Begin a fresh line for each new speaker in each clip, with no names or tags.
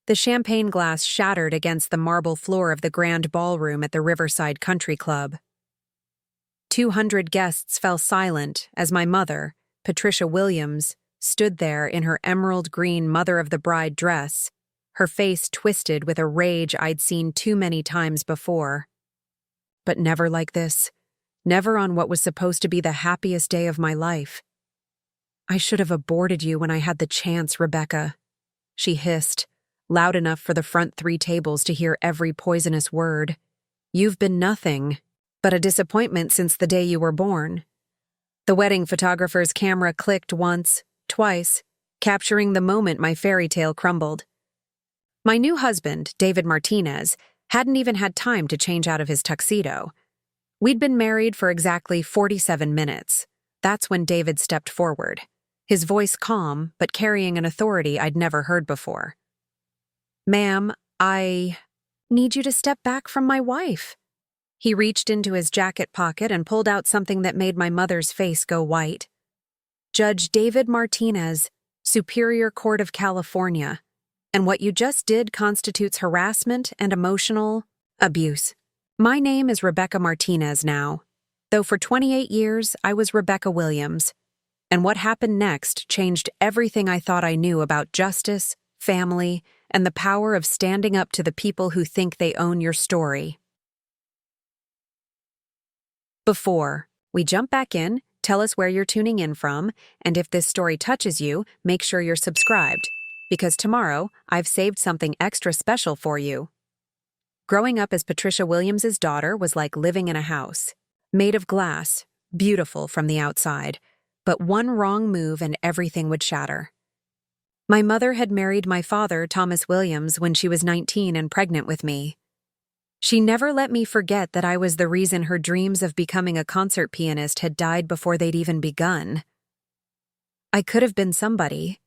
The champagne glass shattered against the marble floor of the grand ballroom at the Riverside Country Club. 200 guests fell silent as my mother, Patricia Williams, stood there in her emerald green mother-of-the-bride dress, her face twisted with a rage I'd seen too many times before. But never like this, never on what was supposed to be the happiest day of my life. "I should have aborted you when I had the chance, Rebecca," she hissed, loud enough for the front 3 tables to hear every poisonous word. "You've been nothing but a disappointment since the day you were born." The wedding photographer's camera clicked once, twice, capturing the moment my fairy tale crumbled. My new husband, David Martinez, hadn't even had time to change out of his tuxedo. We'd been married for exactly 47 minutes. That's when David stepped forward, his voice calm but carrying an authority I'd never heard before. "Ma'am, I need you to step back from my wife." He reached into his jacket pocket and pulled out something that made my mother's face go white. "Judge David Martinez, Superior Court of California, and what you just did constitutes harassment and emotional abuse. My name is Rebecca Martinez now, though for 28 years I was Rebecca Williams, and what happened next changed everything I thought I knew about justice, family, and the power of standing up to the people who think they own your story." Before we jump back in, tell us where you're tuning in from, and if this story touches you, make sure you're subscribed, because tomorrow I've saved something extra special for you. Growing up as Patricia Williams's daughter was like living in a house, made of glass, beautiful from the outside, but one wrong move and everything would shatter. My mother had married my father, Thomas Williams, when she was 19 and pregnant with me. She never let me forget that I was the reason her dreams of becoming a concert pianist had died before they'd even begun. "I could have been somebody,"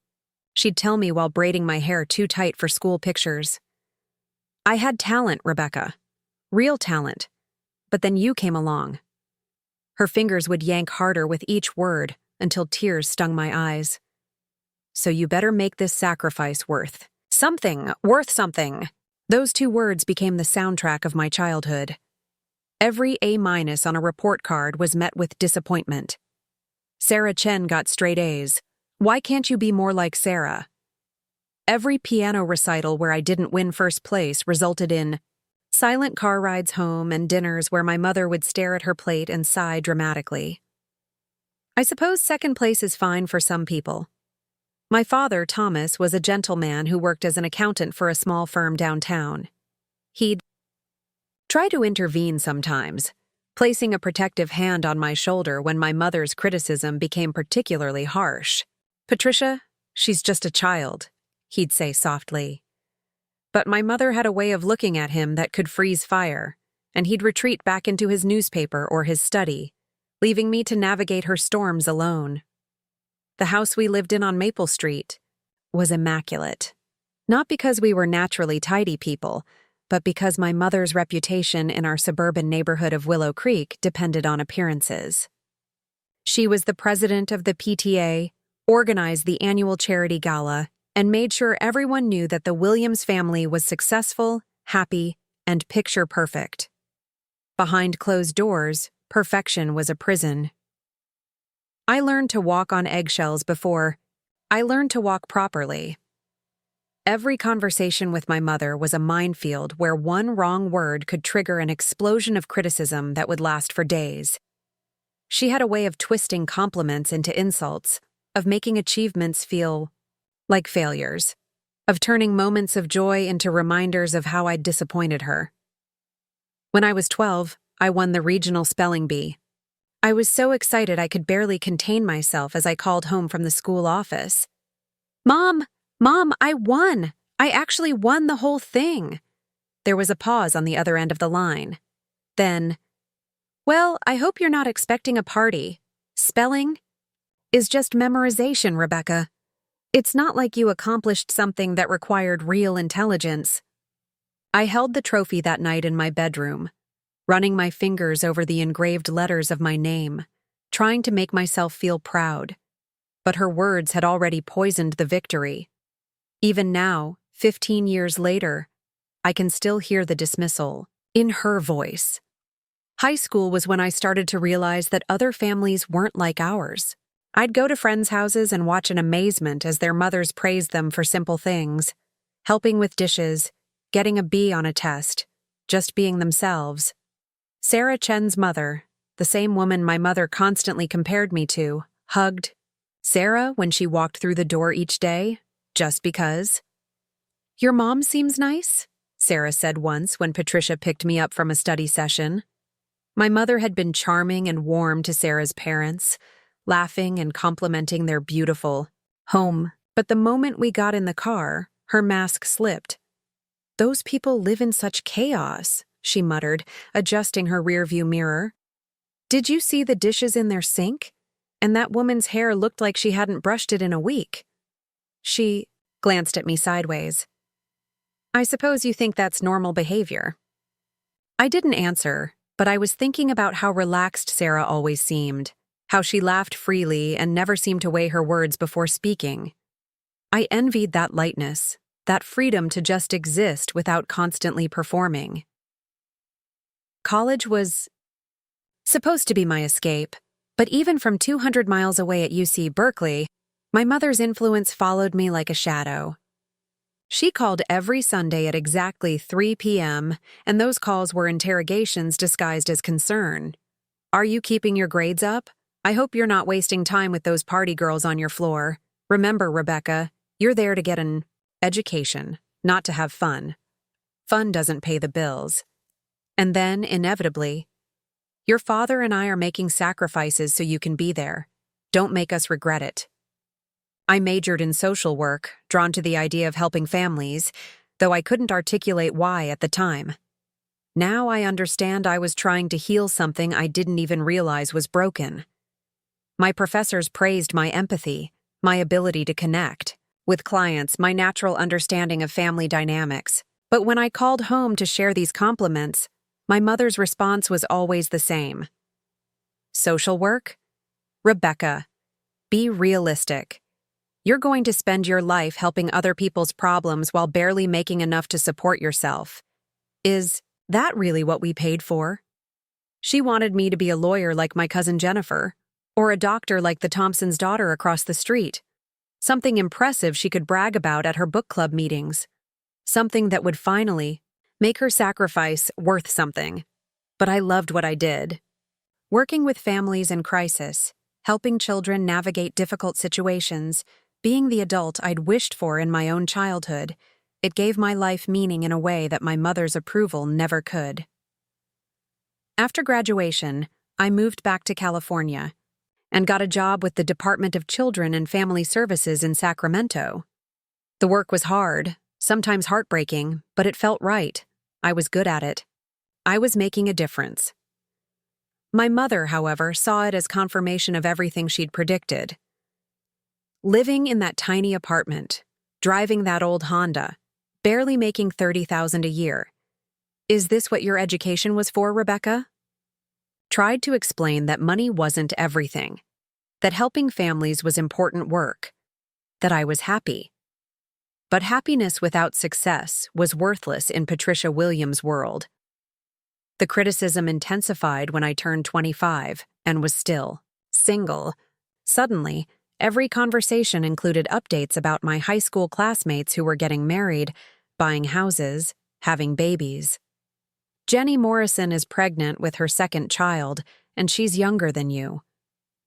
she'd tell me while braiding my hair too tight for school pictures. "I had talent, Rebecca. Real talent. But then you came along." Her fingers would yank harder with each word until tears stung my eyes. "So you better make this sacrifice worth something. Those 2 words became the soundtrack of my childhood. Every A- on a report card was met with disappointment. Sarah Chen got straight A's. Why can't you be more like Sarah? Every piano recital where I didn't win first place resulted in silent car rides home and dinners where my mother would stare at her plate and sigh dramatically. I suppose second place is fine for some people. My father, Thomas, was a gentleman who worked as an accountant for a small firm downtown. He'd try to intervene sometimes, placing a protective hand on my shoulder when my mother's criticism became particularly harsh. "Patricia, she's just a child," he'd say softly. But my mother had a way of looking at him that could freeze fire, and he'd retreat back into his newspaper or his study, leaving me to navigate her storms alone. The house we lived in on Maple Street was immaculate. Not because we were naturally tidy people, but because my mother's reputation in our suburban neighborhood of Willow Creek depended on appearances. She was the president of the PTA, organized the annual charity gala, and made sure everyone knew that the Williams family was successful, happy, and picture-perfect. Behind closed doors, perfection was a prison. I learned to walk on eggshells before I learned to walk properly. Every conversation with my mother was a minefield where one wrong word could trigger an explosion of criticism that would last for days. She had a way of twisting compliments into insults, of making achievements feel like failures, of turning moments of joy into reminders of how I'd disappointed her. When I was 12, I won the regional spelling bee. I was so excited I could barely contain myself as I called home from the school office. Mom, I won! I actually won the whole thing!" There was a pause on the other end of the line. Then, "Well, I hope you're not expecting a party. Spelling is just memorization, Rebecca. It's not like you accomplished something that required real intelligence." I held the trophy that night in my bedroom, running my fingers over the engraved letters of my name, trying to make myself feel proud. But her words had already poisoned the victory. Even now, 15 years later, I can still hear the dismissal in her voice. High school was when I started to realize that other families weren't like ours. I'd go to friends' houses and watch in amazement as their mothers praised them for simple things, helping with dishes, getting a B on a test, just being themselves. Sarah Chen's mother, the same woman my mother constantly compared me to, hugged Sarah when she walked through the door each day, just because. "Your mom seems nice," Sarah said once when Patricia picked me up from a study session. My mother had been charming and warm to Sarah's parents, laughing and complimenting their beautiful home. But the moment we got in the car, her mask slipped. "Those people live in such chaos," she muttered, adjusting her rearview mirror. "Did you see the dishes in their sink? And that woman's hair looked like she hadn't brushed it in a week." She glanced at me sideways. "I suppose you think that's normal behavior." I didn't answer, but I was thinking about how relaxed Sarah always seemed, how she laughed freely and never seemed to weigh her words before speaking. I envied that lightness, that freedom to just exist without constantly performing. College was supposed to be my escape, but even from 200 miles away at UC Berkeley, my mother's influence followed me like a shadow. She called every Sunday at exactly 3 p.m., and those calls were interrogations disguised as concern. "Are you keeping your grades up? I hope you're not wasting time with those party girls on your floor. Remember, Rebecca, you're there to get an education, not to have fun. Fun doesn't pay the bills." And then, inevitably, "Your father and I are making sacrifices so you can be there. Don't make us regret it." I majored in social work, drawn to the idea of helping families, though I couldn't articulate why at the time. Now I understand I was trying to heal something I didn't even realize was broken. My professors praised my empathy, my ability to connect with clients, my natural understanding of family dynamics. But when I called home to share these compliments, my mother's response was always the same. "Social work? Rebecca, be realistic. You're going to spend your life helping other people's problems while barely making enough to support yourself. Is that really what we paid for?" She wanted me to be a lawyer like my cousin Jennifer, or a doctor like the Thompson's daughter across the street. Something impressive she could brag about at her book club meetings. Something that would finally make her sacrifice worth something. But I loved what I did. Working with families in crisis, helping children navigate difficult situations, being the adult I'd wished for in my own childhood, it gave my life meaning in a way that my mother's approval never could. After graduation, I moved back to California and got a job with the Department of Children and Family Services in Sacramento. The work was hard, sometimes heartbreaking, but it felt right. I was good at it. I was making a difference. My mother, however, saw it as confirmation of everything she'd predicted. Living in that tiny apartment, driving that old Honda, barely making $30,000 a year. "Is this what your education was for, Rebecca?" Tried to explain that money wasn't everything, that helping families was important work, that I was happy. But happiness without success was worthless in Patricia Williams' world. The criticism intensified when I turned 25 and was still single. Suddenly, every conversation included updates about my high school classmates who were getting married, buying houses, having babies. "Jenny Morrison is pregnant with her second child, and she's younger than you.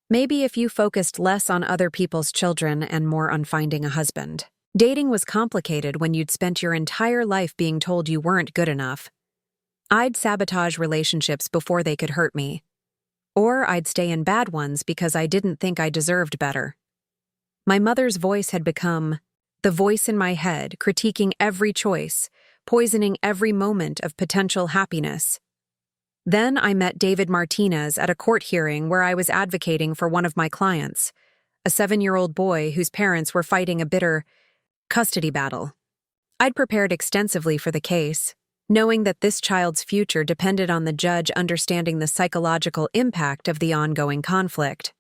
Maybe if you focused less on other people's children and more on finding a husband." Dating was complicated when you'd spent your entire life being told you weren't good enough. I'd sabotage relationships before they could hurt me. Or I'd stay in bad ones because I didn't think I deserved better. My mother's voice had become the voice in my head, critiquing every choice, poisoning every moment of potential happiness. Then I met David Martinez at a court hearing where I was advocating for one of my clients, a 7-year-old boy whose parents were fighting a bitter custody battle. I'd prepared extensively for the case, knowing that this child's future depended on the judge understanding the psychological impact of the ongoing conflict.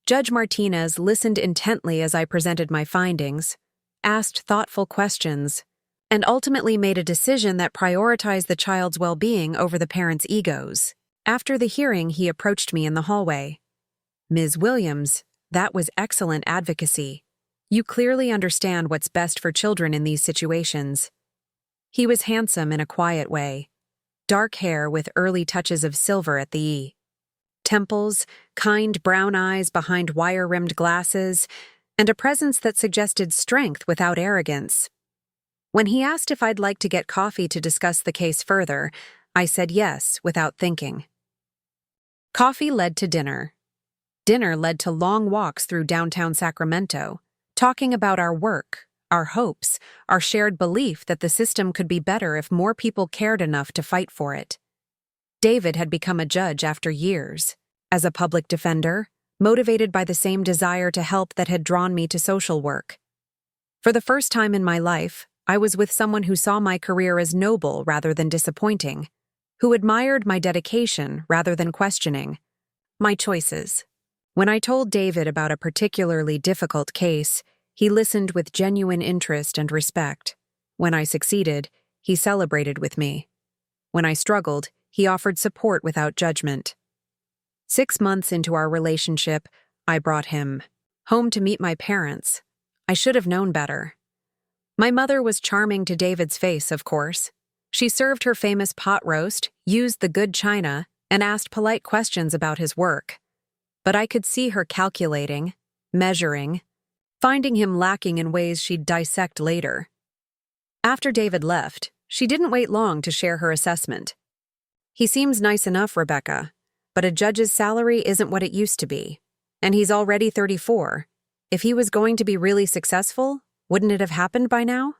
Judge Martinez listened intently as I presented my findings, asked thoughtful questions, and ultimately made a decision that prioritized the child's well-being over the parents' egos. After the hearing, he approached me in the hallway. "Ms. Williams, that was excellent advocacy. You clearly understand what's best for children in these situations." He was handsome in a quiet way. Dark hair with early touches of silver at the E. Temples, kind brown eyes behind wire-rimmed glasses, and a presence that suggested strength without arrogance. When he asked if I'd like to get coffee to discuss the case further, I said yes without thinking. Coffee led to dinner. Dinner led to long walks through downtown Sacramento, talking about our work, our hopes, our shared belief that the system could be better if more people cared enough to fight for it. David had become a judge after years, as a public defender, motivated by the same desire to help that had drawn me to social work. For the first time in my life, I was with someone who saw my career as noble rather than disappointing, who admired my dedication rather than questioning my choices. When I told David about a particularly difficult case, he listened with genuine interest and respect. When I succeeded, he celebrated with me. When I struggled, he offered support without judgment. 6 months into our relationship, I brought him home to meet my parents. I should have known better. My mother was charming to David's face, of course. She served her famous pot roast, used the good china, and asked polite questions about his work. But I could see her calculating, measuring, finding him lacking in ways she'd dissect later. After David left, she didn't wait long to share her assessment. "He seems nice enough, Rebecca, but a judge's salary isn't what it used to be. And he's already 34. If he was going to be really successful, wouldn't it have happened by now?"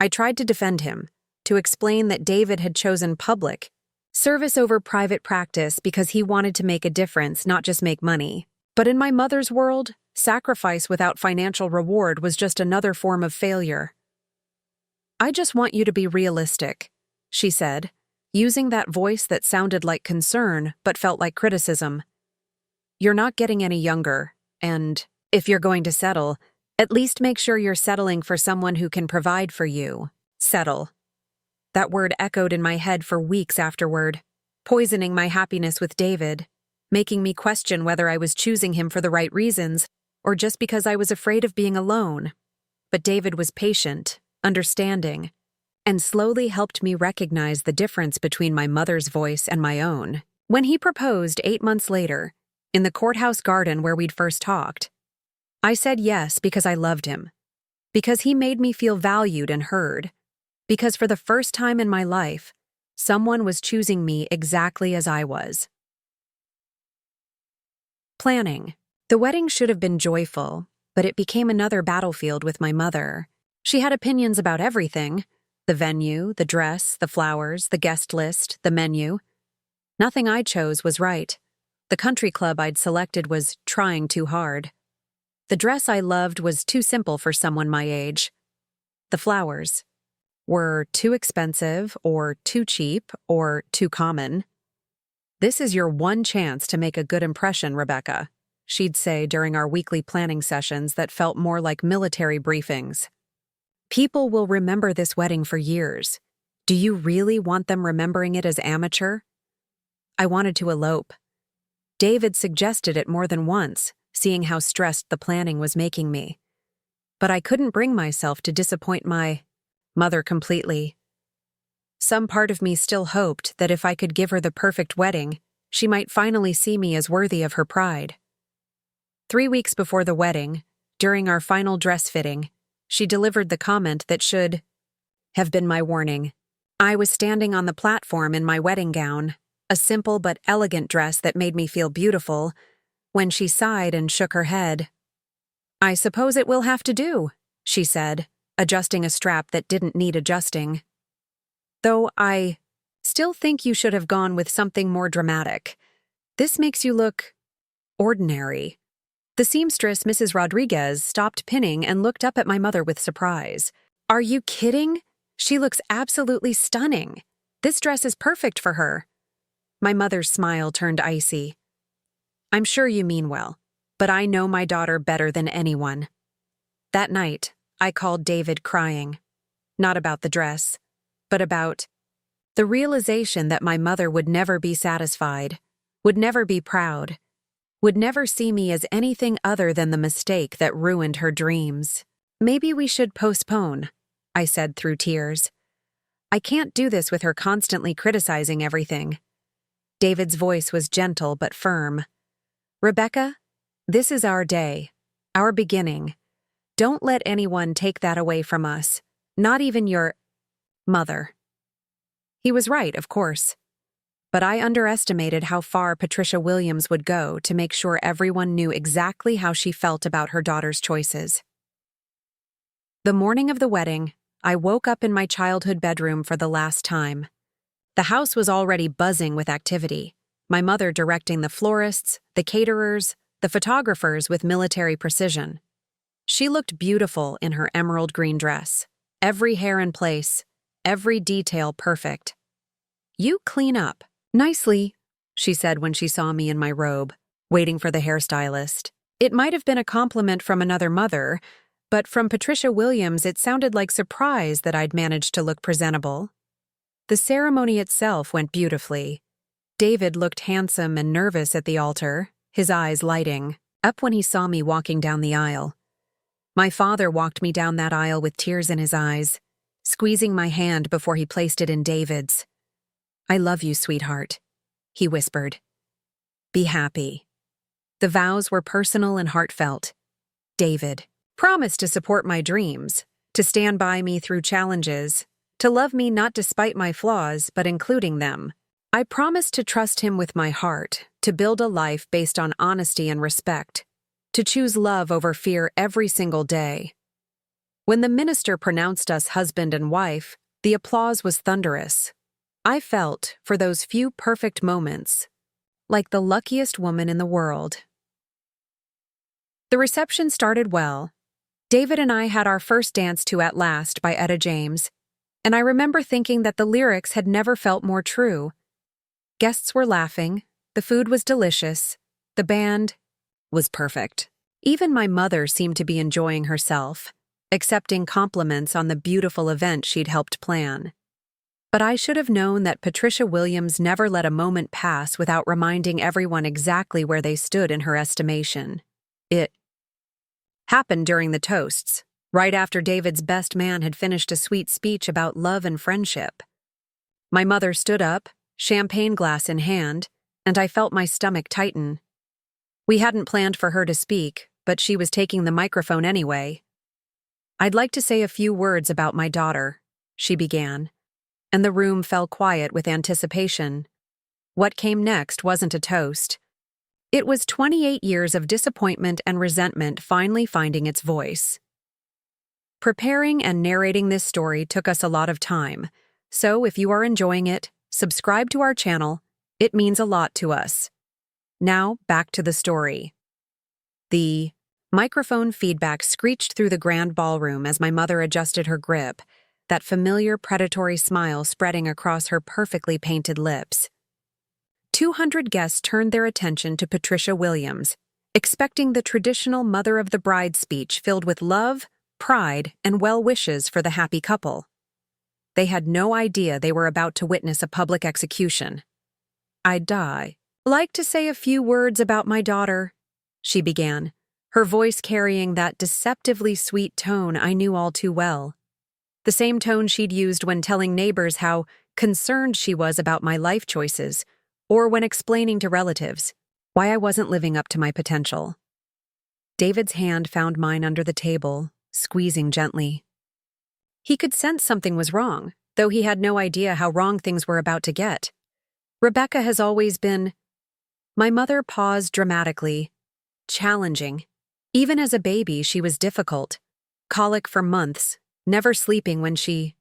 I tried to defend him, to explain that David had chosen public service over private practice because he wanted to make a difference, not just make money. But in my mother's world, sacrifice without financial reward was just another form of failure. "I just want you to be realistic," she said, using that voice that sounded like concern but felt like criticism. "You're not getting any younger, and if you're going to settle, at least make sure you're settling for someone who can provide for you." Settle. That word echoed in my head for weeks afterward, poisoning my happiness with David, making me question whether I was choosing him for the right reasons or just because I was afraid of being alone. But David was patient, understanding, and slowly helped me recognize the difference between my mother's voice and my own. When he proposed 8 months later, in the courthouse garden where we'd first talked, I said yes because I loved him, because he made me feel valued and heard, because for the first time in my life, someone was choosing me exactly as I was. Planning. The wedding should have been joyful, but it became another battlefield with my mother. She had opinions about everything: the venue, the dress, the flowers, the guest list, the menu. Nothing I chose was right. The country club I'd selected was trying too hard. The dress I loved was too simple for someone my age. The flowers were too expensive or too cheap or too common. "This is your one chance to make a good impression, Rebecca," she'd say during our weekly planning sessions that felt more like military briefings. "People will remember this wedding for years. Do you really want them remembering it as amateur?" I wanted to elope. David suggested it more than once, seeing how stressed the planning was making me. But I couldn't bring myself to disappoint my mother completely. Some part of me still hoped that if I could give her the perfect wedding, she might finally see me as worthy of her pride. 3 weeks before the wedding, during our final dress fitting, she delivered the comment that should have been my warning. I was standing on the platform in my wedding gown, a simple but elegant dress that made me feel beautiful, when she sighed and shook her head. "I suppose it will have to do," she said, adjusting a strap that didn't need adjusting. "Though I still think you should have gone with something more dramatic. This makes you look ordinary." The seamstress, Mrs. Rodriguez, stopped pinning and looked up at my mother with surprise. "Are you kidding? She looks absolutely stunning. This dress is perfect for her." My mother's smile turned icy. "I'm sure you mean well, but I know my daughter better than anyone." That night, I called David, crying. Not about the dress, but about the realization that my mother would never be satisfied, would never be proud, would never see me as anything other than the mistake that ruined her dreams. Maybe we should postpone, I said through tears. I can't do this with her constantly criticizing everything. David's voice was gentle but firm. Rebecca, this is our day, our beginning. Don't let anyone take that away from us, not even your mother. He was right, of course. But I underestimated how far Patricia Williams would go to make sure everyone knew exactly how she felt about her daughter's choices. The morning of the wedding, I woke up in my childhood bedroom for the last time. The house was already buzzing with activity, my mother directing the florists, the caterers, the photographers with military precision. She looked beautiful in her emerald green dress, every hair in place, every detail perfect. You clean up nicely, she said when she saw me in my robe, waiting for the hairstylist. It might have been a compliment from another mother, but from Patricia Williams it sounded like surprise that I'd managed to look presentable. The ceremony itself went beautifully. David looked handsome and nervous at the altar, his eyes lighting up when he saw me walking down the aisle. My father walked me down that aisle with tears in his eyes, squeezing my hand before he placed it in David's. I love you, sweetheart, he whispered. Be happy. The vows were personal and heartfelt. David promised to support my dreams, to stand by me through challenges, to love me not despite my flaws, but including them. I promised to trust him with my heart, to build a life based on honesty and respect, to choose love over fear every single day. When the minister pronounced us husband and wife, the applause was thunderous. I felt, for those few perfect moments, like the luckiest woman in the world. The reception started well. David and I had our first dance to At Last by Etta James, and I remember thinking that the lyrics had never felt more true. Guests were laughing, the food was delicious, the band was perfect. Even my mother seemed to be enjoying herself, accepting compliments on the beautiful event she'd helped plan. But I should have known that Patricia Williams never let a moment pass without reminding everyone exactly where they stood in her estimation. It happened during the toasts, right after David's best man had finished a sweet speech about love and friendship. My mother stood up, champagne glass in hand, and I felt my stomach tighten. We hadn't planned for her to speak, but she was taking the microphone anyway. I'd like to say a few words about my daughter, she began, and the room fell quiet with anticipation. What came next wasn't a toast. It was 28 years of disappointment and resentment finally finding its voice. Preparing and narrating this story took us a lot of time, so if you are enjoying it, subscribe to our channel. It means a lot to us. Now, back to the story. The microphone feedback screeched through the grand ballroom as my mother adjusted her grip, that familiar predatory smile spreading across her perfectly painted lips. 200 guests turned their attention to Patricia Williams, expecting the traditional mother of the bride speech filled with love, pride, and well wishes for the happy couple. They had no idea they were about to witness a public execution. I'd like to say a few words about my daughter, she began, her voice carrying that deceptively sweet tone I knew all too well. The same tone she'd used when telling neighbors how concerned she was about my life choices, or when explaining to relatives why I wasn't living up to my potential. David's hand found mine under the table, squeezing gently. He could sense something was wrong, though he had no idea how wrong things were about to get. Rebecca has always been... My mother paused dramatically. Challenging. Even as a baby, she was difficult. Colic for months, never sleeping when she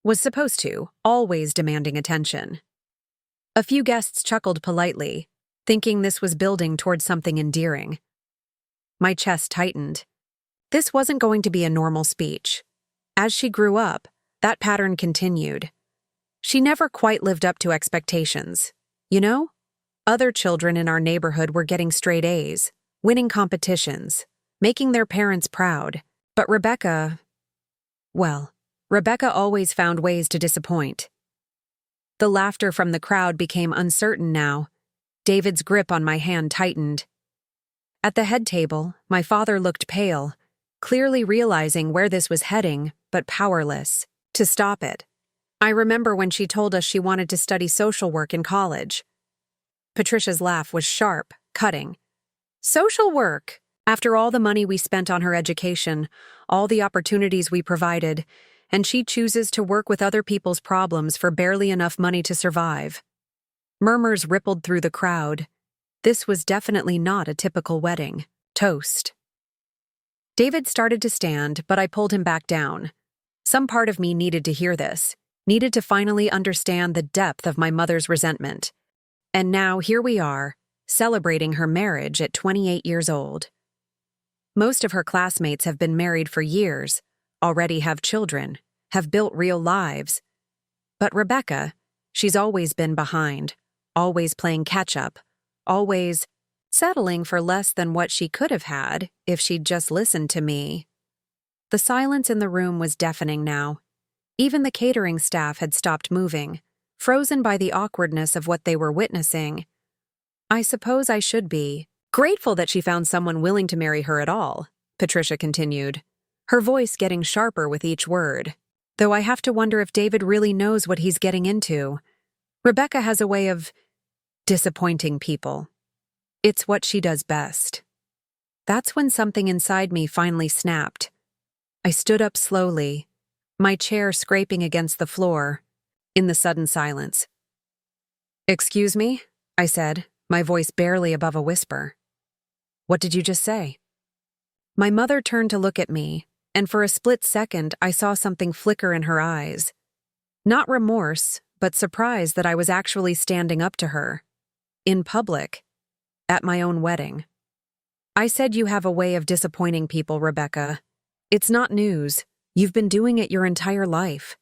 was supposed to, always demanding attention. A few guests chuckled politely, thinking this was building toward something endearing. My chest tightened. This wasn't going to be a normal speech. As she grew up, that pattern continued. She never quite lived up to expectations. You know? Other children in our neighborhood were getting straight A's, winning competitions, making their parents proud. But Rebecca, Well, Rebecca always found ways to disappoint. The laughter from the crowd became uncertain now. David's grip on my hand tightened. At the head table, my father looked pale, clearly realizing where this was heading, but powerless to stop it. I remember when she told us she wanted to study social work in college. Patricia's laugh was sharp, cutting. Social work! After all the money we spent on her education, all the opportunities we provided, and she chooses to work with other people's problems for barely enough money to survive. Murmurs rippled through the crowd. This was definitely not a typical wedding. Toast. David started to stand, but I pulled him back down. Some part of me needed to hear this, needed to finally understand the depth of my mother's resentment. And now here we are, celebrating her marriage at 28 years old. Most of her classmates have been married for years, already have children, have built real lives. But Rebecca, she's always been behind, always playing catch-up, always settling for less than what she could have had if she'd just listened to me. The silence in the room was deafening now. Even the catering staff had stopped moving, frozen by the awkwardness of what they were witnessing. I suppose I should be grateful that she found someone willing to marry her at all, Patricia continued, her voice getting sharper with each word. Though I have to wonder if David really knows what he's getting into. Rebecca has a way of disappointing people. It's what she does best. That's when something inside me finally snapped. I stood up slowly, my chair scraping against the floor, in the sudden silence. "Excuse me?" I said, my voice barely above a whisper. "What did you just say?" My mother turned to look at me, and for a split second I saw something flicker in her eyes. Not remorse, but surprise that I was actually standing up to her. In public. At my own wedding. "I said you have a way of disappointing people, Rebecca. It's not news. You've been doing it your entire life."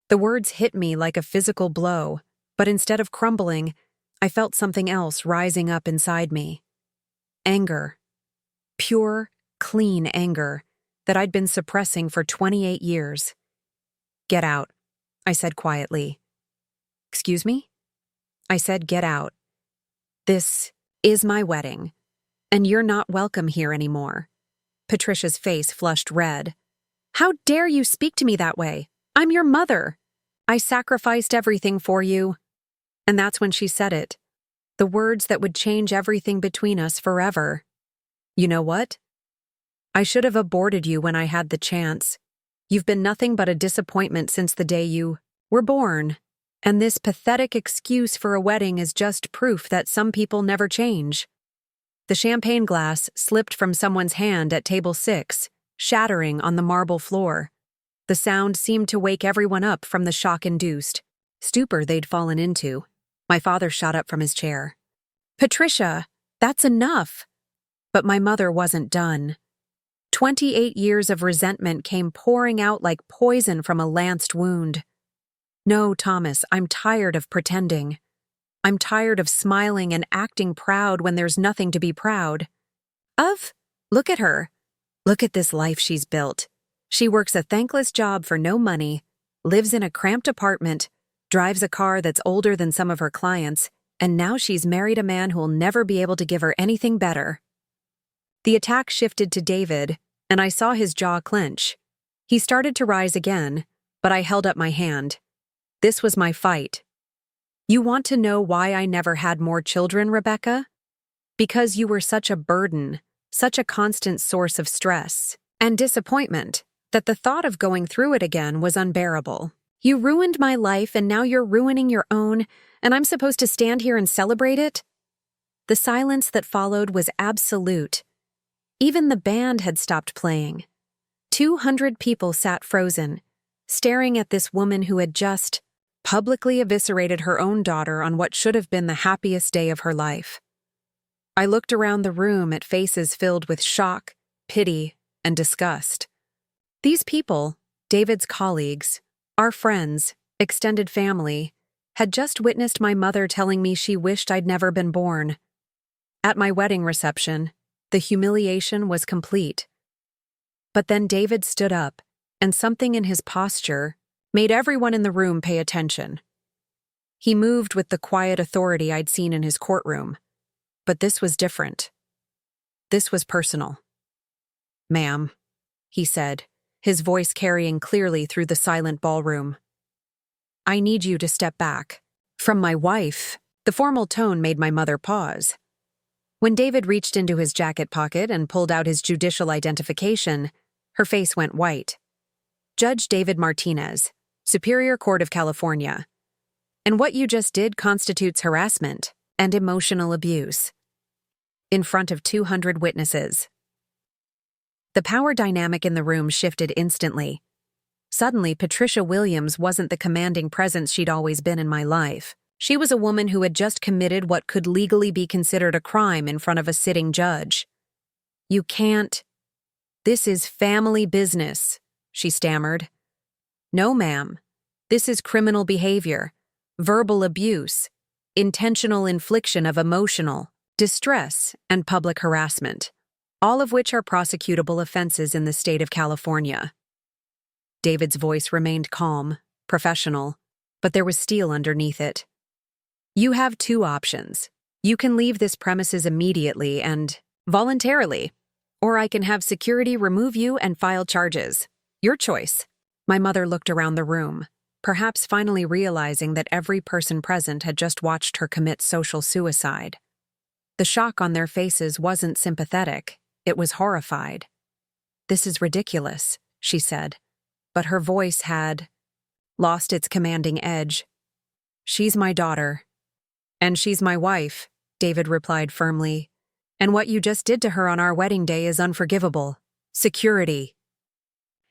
The words hit me like a physical blow, but instead of crumbling, I felt something else rising up inside me. Anger. Pure, clean anger that I'd been suppressing for 28 years. "Get out," I said quietly. "Excuse me?" I said, "Get out. This is my wedding, and you're not welcome here anymore." Patricia's face flushed red. "How dare you speak to me that way? I'm your mother. I sacrificed everything for you." And that's when she said it. The words that would change everything between us forever. "You know what? I should have aborted you when I had the chance. You've been nothing but a disappointment since the day you were born. And this pathetic excuse for a wedding is just proof that some people never change." The champagne glass slipped from someone's hand at table 6, shattering on the marble floor. The sound seemed to wake everyone up from the shock-induced stupor they'd fallen into. My father shot up from his chair. "Patricia, that's enough." But my mother wasn't done. 28 years of resentment came pouring out like poison from a lanced wound. "No, Thomas, I'm tired of pretending. I'm tired of smiling and acting proud when there's nothing to be proud of. Look at her. Look at this life she's built. She works a thankless job for no money, lives in a cramped apartment, drives a car that's older than some of her clients, and now she's married a man who'll never be able to give her anything better." The attack shifted to David, and I saw his jaw clench. He started to rise again, but I held up my hand. This was my fight. "You want to know why I never had more children, Rebecca? Because you were such a burden, such a constant source of stress and disappointment, that the thought of going through it again was unbearable. You ruined my life and now you're ruining your own, and I'm supposed to stand here and celebrate it?" The silence that followed was absolute. Even the band had stopped playing. 200 people sat frozen, staring at this woman who had just publicly eviscerated her own daughter on what should have been the happiest day of her life. I looked around the room at faces filled with shock, pity, and disgust. These people, David's colleagues, our friends, extended family, had just witnessed my mother telling me she wished I'd never been born. At my wedding reception, the humiliation was complete. But then David stood up, and something in his posture made everyone in the room pay attention. He moved with the quiet authority I'd seen in his courtroom, but this was different. This was personal. "Ma'am," he said, his voice carrying clearly through the silent ballroom. "I need you to step back." From my wife, the formal tone made my mother pause. When David reached into his jacket pocket and pulled out his judicial identification, her face went white. "Judge David Martinez, Superior Court of California. And what you just did constitutes harassment and emotional abuse." In front of 200 witnesses. The power dynamic in the room shifted instantly. Suddenly, Patricia Williams wasn't the commanding presence she'd always been in my life. She was a woman who had just committed what could legally be considered a crime in front of a sitting judge. "You can't. This is family business," she stammered. "No, ma'am. This is criminal behavior, verbal abuse, intentional infliction of emotional distress, and public harassment, all of which are prosecutable offenses in the state of California." David's voice remained calm, professional, but there was steel underneath it. "You have two options. You can leave this premises immediately and voluntarily, or I can have security remove you and file charges. Your choice." My mother looked around the room, perhaps finally realizing that every person present had just watched her commit social suicide. The shock on their faces wasn't sympathetic, it was horrified. "This is ridiculous," she said, but her voice had lost its commanding edge. "She's my daughter." "And she's my wife," David replied firmly. "And what you just did to her on our wedding day is unforgivable. Security."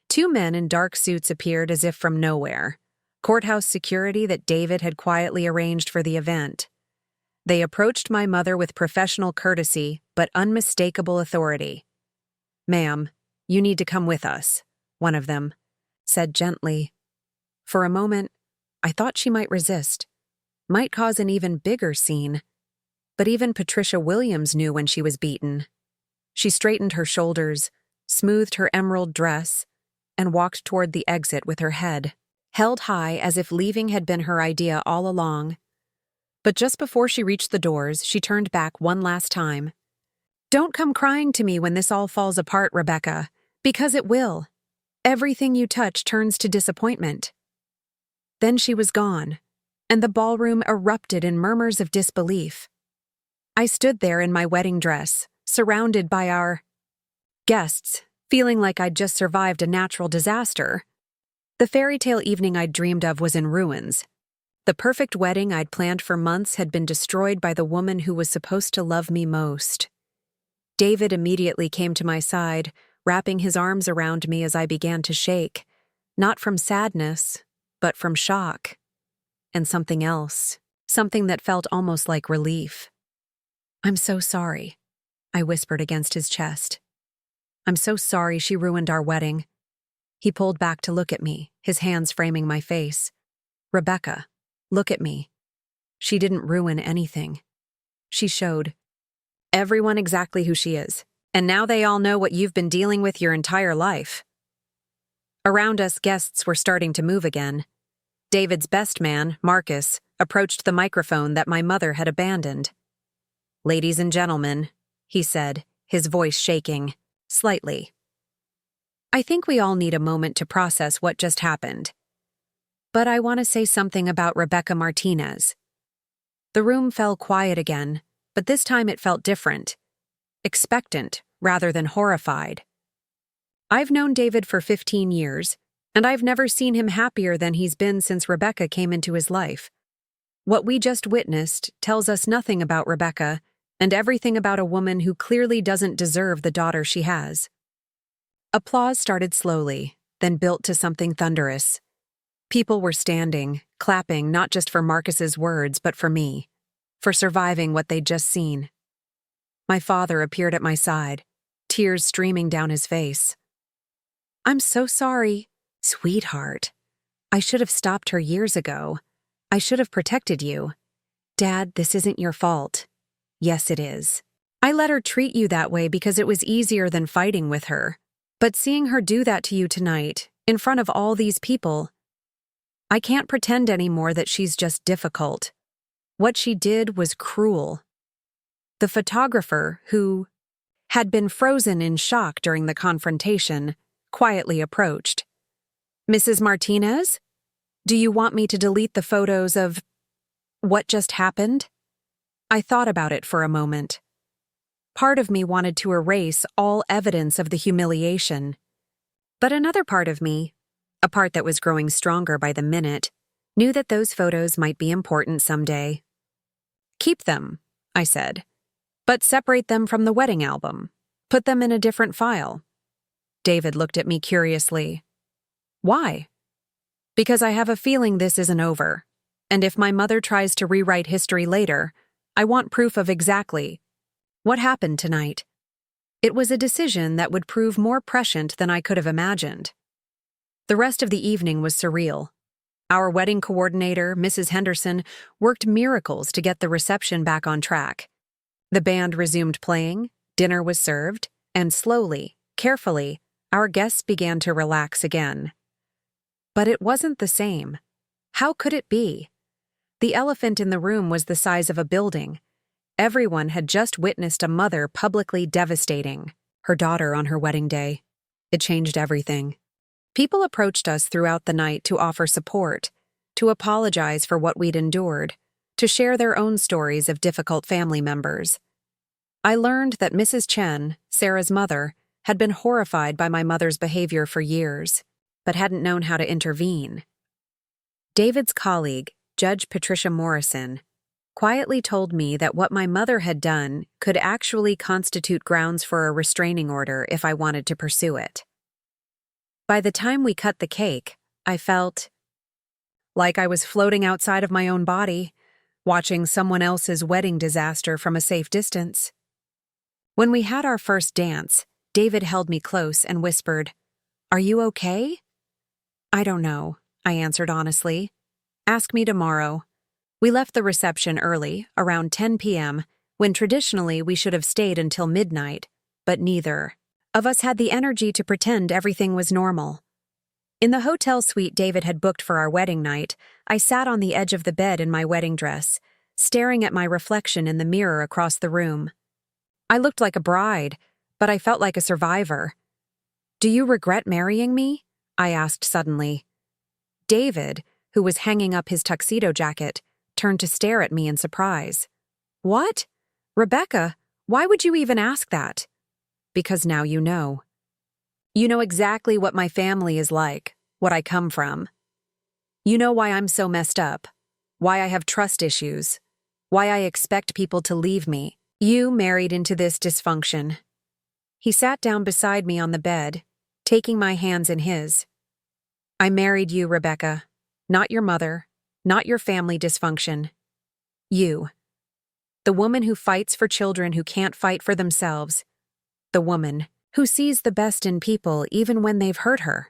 Two men in dark suits appeared as if from nowhere, courthouse security that David had quietly arranged for the event. They approached my mother with professional courtesy but unmistakable authority. "Ma'am, you need to come with us," one of them said gently. For a moment, I thought she might resist, might cause an even bigger scene. But even Patricia Williams knew when she was beaten. She straightened her shoulders, smoothed her emerald dress, and walked toward the exit with her head held high as if leaving had been her idea all along. But just before she reached the doors, she turned back one last time. "Don't come crying to me when this all falls apart, Rebecca, because it will. Everything you touch turns to disappointment." Then she was gone, and the ballroom erupted in murmurs of disbelief. I stood there in my wedding dress, surrounded by our guests, feeling like I'd just survived a natural disaster. The fairy tale evening I'd dreamed of was in ruins. The perfect wedding I'd planned for months had been destroyed by the woman who was supposed to love me most. David immediately came to my side, wrapping his arms around me as I began to shake, not from sadness, but from shock. And something else, something that felt almost like relief. "I'm so sorry," I whispered against his chest. "I'm so sorry she ruined our wedding." He pulled back to look at me, his hands framing my face. "Rebecca, look at me. She didn't ruin anything. She showed everyone exactly who she is, and now they all know what you've been dealing with your entire life." Around us, guests were starting to move again. David's best man, Marcus, approached the microphone that my mother had abandoned. "Ladies and gentlemen," he said, his voice shaking slightly. "I think we all need a moment to process what just happened. But I want to say something about Rebecca Martinez." The room fell quiet again, but this time it felt different. Expectant rather than horrified. I've known David for 15 years, and I've never seen him happier than he's been since Rebecca came into his life. What we just witnessed tells us nothing about Rebecca and everything about a woman who clearly doesn't deserve the daughter she has. Applause started slowly, then built to something thunderous. People were standing, clapping not just for Marcus's words, but for me, for surviving what they'd just seen. My father appeared at my side, tears streaming down his face. "I'm so sorry, sweetheart. I should have stopped her years ago. I should have protected you. Dad, this isn't your fault." "Yes, it is. I let her treat you that way because it was easier than fighting with her. But seeing her do that to you tonight, in front of all these people. I can't pretend anymore that she's just difficult. What she did was cruel. The photographer, who had been frozen in shock during the confrontation, quietly approached. "Mrs. Martinez? Do you want me to delete the photos of what just happened?" I thought about it for a moment. Part of me wanted to erase all evidence of the humiliation. But another part of me, a part that was growing stronger by the minute, knew that those photos might be important someday. "Keep them," I said, "but separate them from the wedding album. Put them in a different file." David looked at me curiously. "Why?" "Because I have a feeling this isn't over, and if my mother tries to rewrite history later, I want proof of exactly what happened tonight." It was a decision that would prove more prescient than I could have imagined. The rest of the evening was surreal. Our wedding coordinator, Mrs. Henderson, worked miracles to get the reception back on track. The band resumed playing, dinner was served, and slowly, carefully, our guests began to relax again. But it wasn't the same. How could it be? The elephant in the room was the size of a building. Everyone had just witnessed a mother publicly devastating her daughter on her wedding day. It changed everything. People approached us throughout the night to offer support, to apologize for what we'd endured, to share their own stories of difficult family members. I learned that Mrs. Chen, Sarah's mother, had been horrified by my mother's behavior for years, but hadn't known how to intervene. David's colleague, Judge Patricia Morrison, quietly told me that what my mother had done could actually constitute grounds for a restraining order if I wanted to pursue it. By the time we cut the cake, I felt like I was floating outside of my own body, watching someone else's wedding disaster from a safe distance. When we had our first dance, David held me close and whispered, "Are you okay?" "I don't know," I answered honestly. "Ask me tomorrow." We left the reception early, around 10 p.m., when traditionally we should have stayed until midnight, but neither of us had the energy to pretend everything was normal. In the hotel suite David had booked for our wedding night, I sat on the edge of the bed in my wedding dress, staring at my reflection in the mirror across the room. I looked like a bride, but I felt like a survivor. "Do you regret marrying me?" I asked suddenly. David, who was hanging up his tuxedo jacket, turned to stare at me in surprise. "What? Rebecca, why would you even ask that?" "Because now you know. You know exactly what my family is like, what I come from. You know why I'm so messed up, why I have trust issues, why I expect people to leave me. You married into this dysfunction." He sat down beside me on the bed, taking my hands in his. "I married you, Rebecca, not your mother, not your family dysfunction. You. The woman who fights for children who can't fight for themselves. The woman who sees the best in people even when they've hurt her.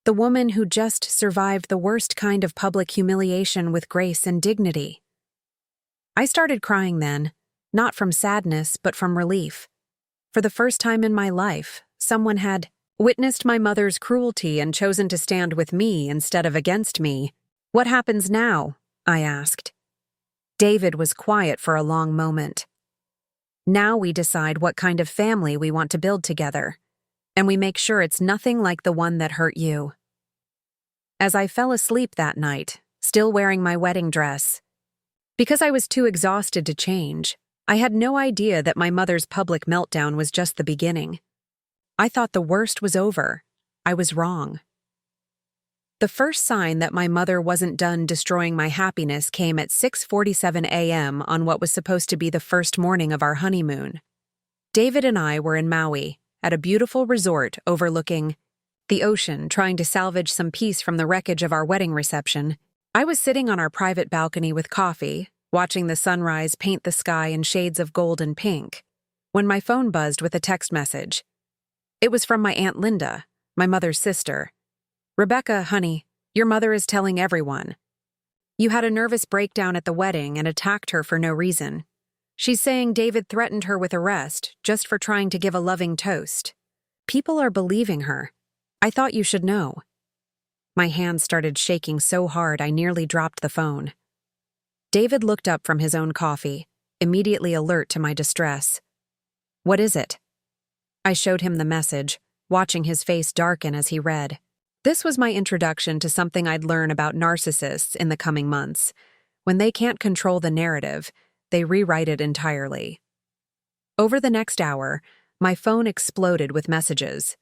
The woman who just survived the worst kind of public humiliation with grace and dignity." I started crying then, not from sadness but from relief. For the first time in my life, someone had witnessed my mother's cruelty and chosen to stand with me instead of against me. "What happens now?" I asked. David was quiet for a long moment. "Now we decide what kind of family we want to build together, and we make sure it's nothing like the one that hurt you." As I fell asleep that night, still wearing my wedding dress, because I was too exhausted to change, I had no idea that my mother's public meltdown was just the beginning. I thought the worst was over. I was wrong. The first sign that my mother wasn't done destroying my happiness came at 6:47 a.m. on what was supposed to be the first morning of our honeymoon. David and I were in Maui, at a beautiful resort overlooking the ocean, trying to salvage some peace from the wreckage of our wedding reception. I was sitting on our private balcony with coffee, watching the sunrise paint the sky in shades of gold and pink, when my phone buzzed with a text message. It was from my Aunt Linda, my mother's sister. "Rebecca, honey, your mother is telling everyone. You had a nervous breakdown at the wedding and attacked her for no reason. She's saying David threatened her with arrest just for trying to give a loving toast. People are believing her. I thought you should know." My hands started shaking so hard I nearly dropped the phone. David looked up from his own coffee, immediately alert to my distress. "What is it?" I showed him the message, watching his face darken as he read. This was my introduction to something I'd learn about narcissists in the coming months. When they can't control the narrative, they rewrite it entirely. Over the next hour, my phone exploded with messages,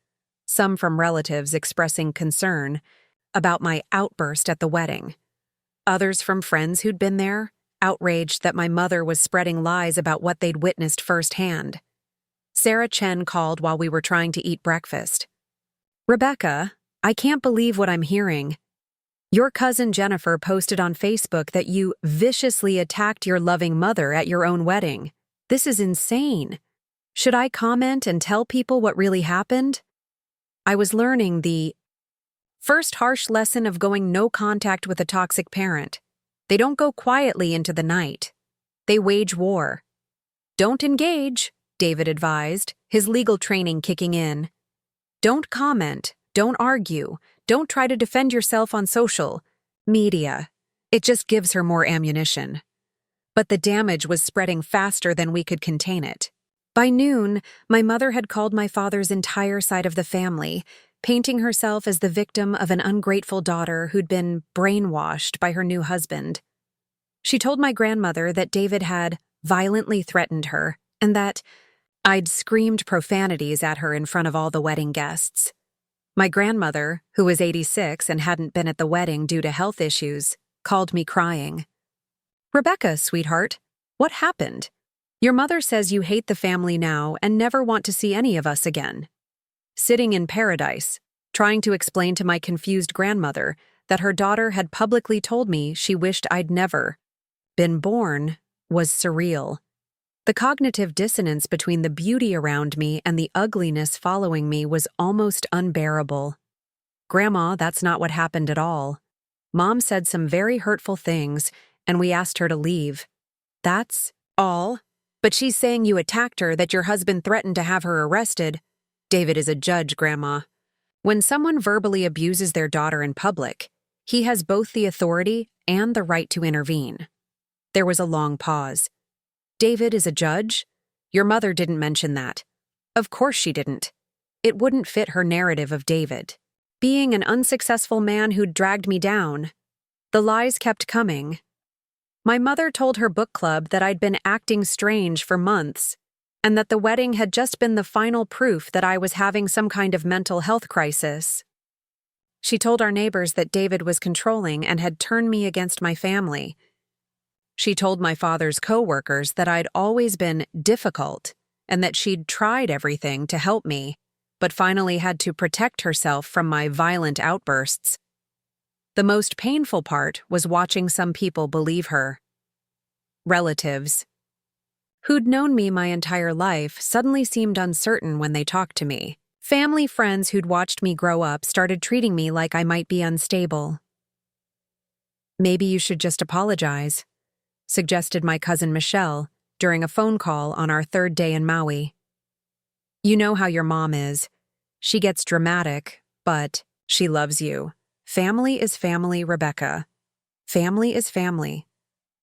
some from relatives expressing concern about my outburst at the wedding, others from friends who'd been there, outraged that my mother was spreading lies about what they'd witnessed firsthand. Sarah Chen called while we were trying to eat breakfast. "Rebecca, I can't believe what I'm hearing. Your cousin Jennifer posted on Facebook that you viciously attacked your loving mother at your own wedding. This is insane. Should I comment and tell people what really happened?" I was learning the first harsh lesson of going no contact with a toxic parent. They don't go quietly into the night. They wage war. "Don't engage," David advised, his legal training kicking in. "Don't comment. Don't argue. Don't try to defend yourself on social media. It just gives her more ammunition." But the damage was spreading faster than we could contain it. By noon, my mother had called my father's entire side of the family, painting herself as the victim of an ungrateful daughter who'd been brainwashed by her new husband. She told my grandmother that David had violently threatened her and that I'd screamed profanities at her in front of all the wedding guests. My grandmother, who was 86 and hadn't been at the wedding due to health issues, called me crying. "Rebecca, sweetheart, what happened? Your mother says you hate the family now and never want to see any of us again." Sitting in paradise, trying to explain to my confused grandmother that her daughter had publicly told me she wished I'd never been born was surreal. The cognitive dissonance between the beauty around me and the ugliness following me was almost unbearable. "Grandma, that's not what happened at all. Mom said some very hurtful things, and we asked her to leave." "That's all? But she's saying you attacked her, that your husband threatened to have her arrested." "David is a judge, Grandma. When someone verbally abuses their daughter in public, he has both the authority and the right to intervene." There was a long pause. "David is a judge? Your mother didn't mention that." "Of course she didn't. It wouldn't fit her narrative of David being an unsuccessful man who'd dragged me down." The lies kept coming. My mother told her book club that I'd been acting strange for months, and that the wedding had just been the final proof that I was having some kind of mental health crisis. She told our neighbors that David was controlling and had turned me against my family. She told my father's co-workers that I'd always been difficult and that she'd tried everything to help me, but finally had to protect herself from my violent outbursts. The most painful part was watching some people believe her. Relatives, who'd known me my entire life, suddenly seemed uncertain when they talked to me. Family friends who'd watched me grow up started treating me like I might be unstable. "Maybe you should just apologize," suggested my cousin Michelle during a phone call on our third day in Maui. "You know how your mom is. She gets dramatic, but she loves you. Family is family, Rebecca. Family is family."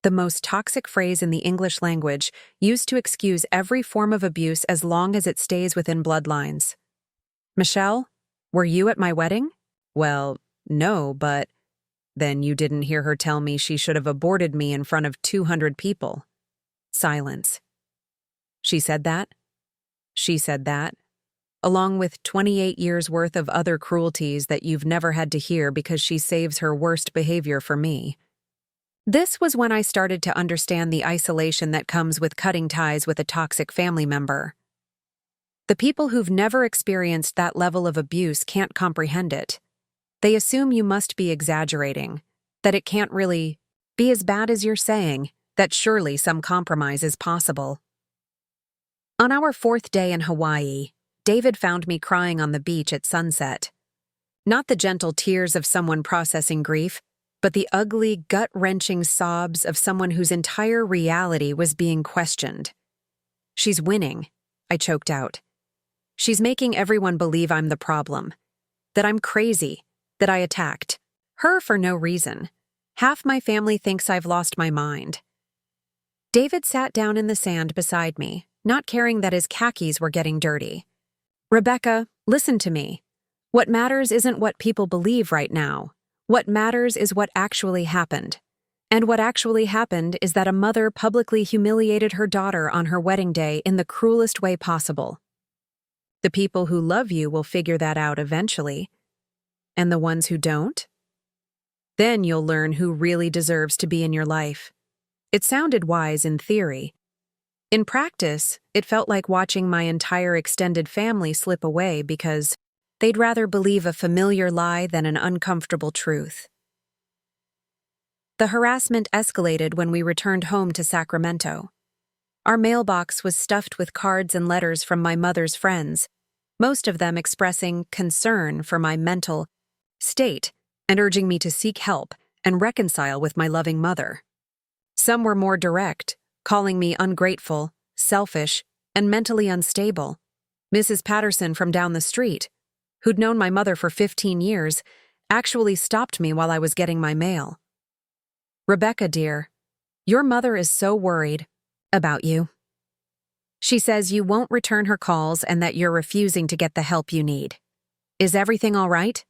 The most toxic phrase in the English language, used to excuse every form of abuse as long as it stays within bloodlines. "Michelle, were you at my wedding?" "Well, no, but..." "Then you didn't hear her tell me she should have aborted me in front of 200 people. Silence. "She said that?" "She said that. Along with 28 years' worth of other cruelties that you've never had to hear because she saves her worst behavior for me." This was when I started to understand the isolation that comes with cutting ties with a toxic family member. The people who've never experienced that level of abuse can't comprehend it. They assume you must be exaggerating, that it can't really be as bad as you're saying, that surely some compromise is possible. On our fourth day in Hawaii, David found me crying on the beach at sunset. Not the gentle tears of someone processing grief, but the ugly, gut-wrenching sobs of someone whose entire reality was being questioned. "She's winning," I choked out. "She's making everyone believe I'm the problem, that I'm crazy, that I attacked." Her for no reason. Half my family thinks I've lost my mind. David sat down in the sand beside me, not caring that his khakis were getting dirty. Rebecca, listen to me. What matters isn't what people believe right now. What matters is what actually happened. And what actually happened is that a mother publicly humiliated her daughter on her wedding day in the cruelest way possible. The people who love you will figure that out eventually. And the ones who don't? Then you'll learn who really deserves to be in your life. It sounded wise in theory. In practice, it felt like watching my entire extended family slip away because they'd rather believe a familiar lie than an uncomfortable truth. The harassment escalated when we returned home to Sacramento. Our mailbox was stuffed with cards and letters from my mother's friends, most of them expressing concern for my mental state and urging me to seek help and reconcile with my loving mother. Some were more direct, calling me ungrateful, selfish, and mentally unstable. Mrs. Patterson from down the street, who'd known my mother for 15 years, actually stopped me while I was getting my mail. Rebecca, dear, your mother is so worried about you. She says you won't return her calls and that you're refusing to get the help you need. Is everything all right?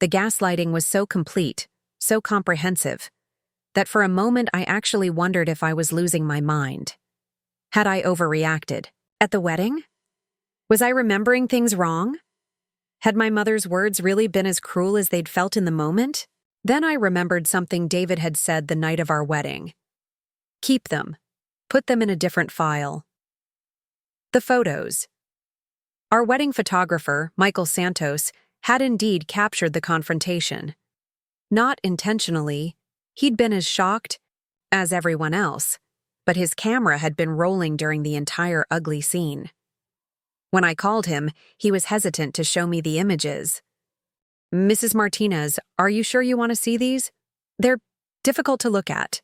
The gaslighting was so complete, so comprehensive, that for a moment I actually wondered if I was losing my mind. Had I overreacted? At the wedding? Was I remembering things wrong? Had my mother's words really been as cruel as they'd felt in the moment? Then I remembered something David had said the night of our wedding. Keep them. Put them in a different file. The photos. Our wedding photographer, Michael Santos, had indeed captured the confrontation. Not intentionally, he'd been as shocked as everyone else, but his camera had been rolling during the entire ugly scene. When I called him, he was hesitant to show me the images. Mrs. Martinez, are you sure you want to see these? They're difficult to look at.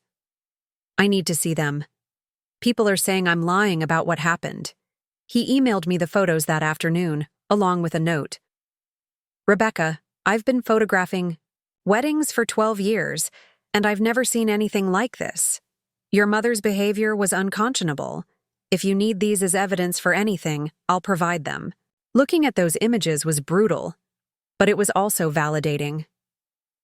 I need to see them. People are saying I'm lying about what happened. He emailed me the photos that afternoon, along with a note. Rebecca, I've been photographing weddings for 12 years, and I've never seen anything like this. Your mother's behavior was unconscionable. If you need these as evidence for anything, I'll provide them. Looking at those images was brutal, but it was also validating.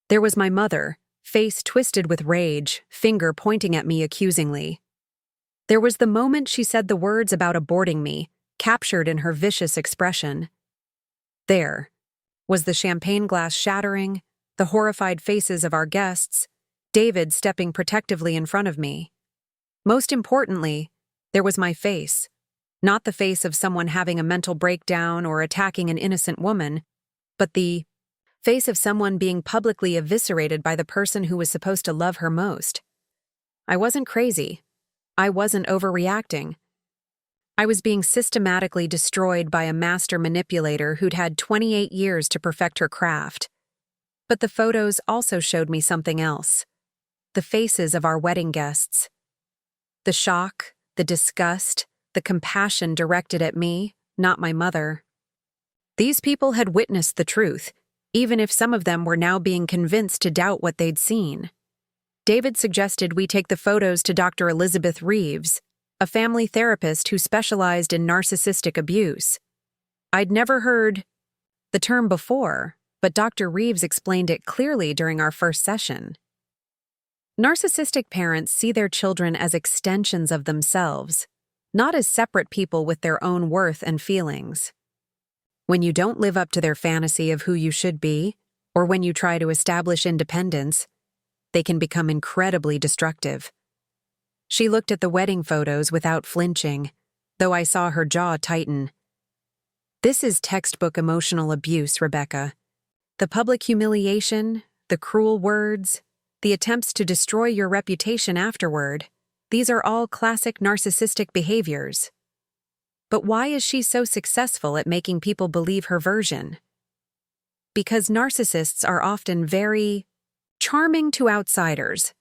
There was my mother, face twisted with rage, finger pointing at me accusingly. There was the moment she said the words about aborting me, captured in her vicious expression. There was the champagne glass shattering, the horrified faces of our guests, David stepping protectively in front of me. Most importantly, there was my face, not the face of someone having a mental breakdown or attacking an innocent woman, but the face of someone being publicly eviscerated by the person who was supposed to love her most. I wasn't crazy. I wasn't overreacting. I was being systematically destroyed by a master manipulator who'd had 28 years to perfect her craft. But the photos also showed me something else. The faces of our wedding guests. The shock, the disgust, the compassion directed at me, not my mother. These people had witnessed the truth, even if some of them were now being convinced to doubt what they'd seen. David suggested we take the photos to Dr. Elizabeth Reeves, a family therapist who specialized in narcissistic abuse. I'd never heard the term before, but Dr. Reeves explained it clearly during our first session. Narcissistic parents see their children as extensions of themselves, not as separate people with their own worth and feelings. When you don't live up to their fantasy of who you should be, or when you try to establish independence, they can become incredibly destructive. She looked at the wedding photos without flinching, though I saw her jaw tighten. This is textbook emotional abuse, Rebecca. The public humiliation, the cruel words, the attempts to destroy your reputation afterward, these are all classic narcissistic behaviors. But why is she so successful at making people believe her version? Because narcissists are often very charming to outsiders.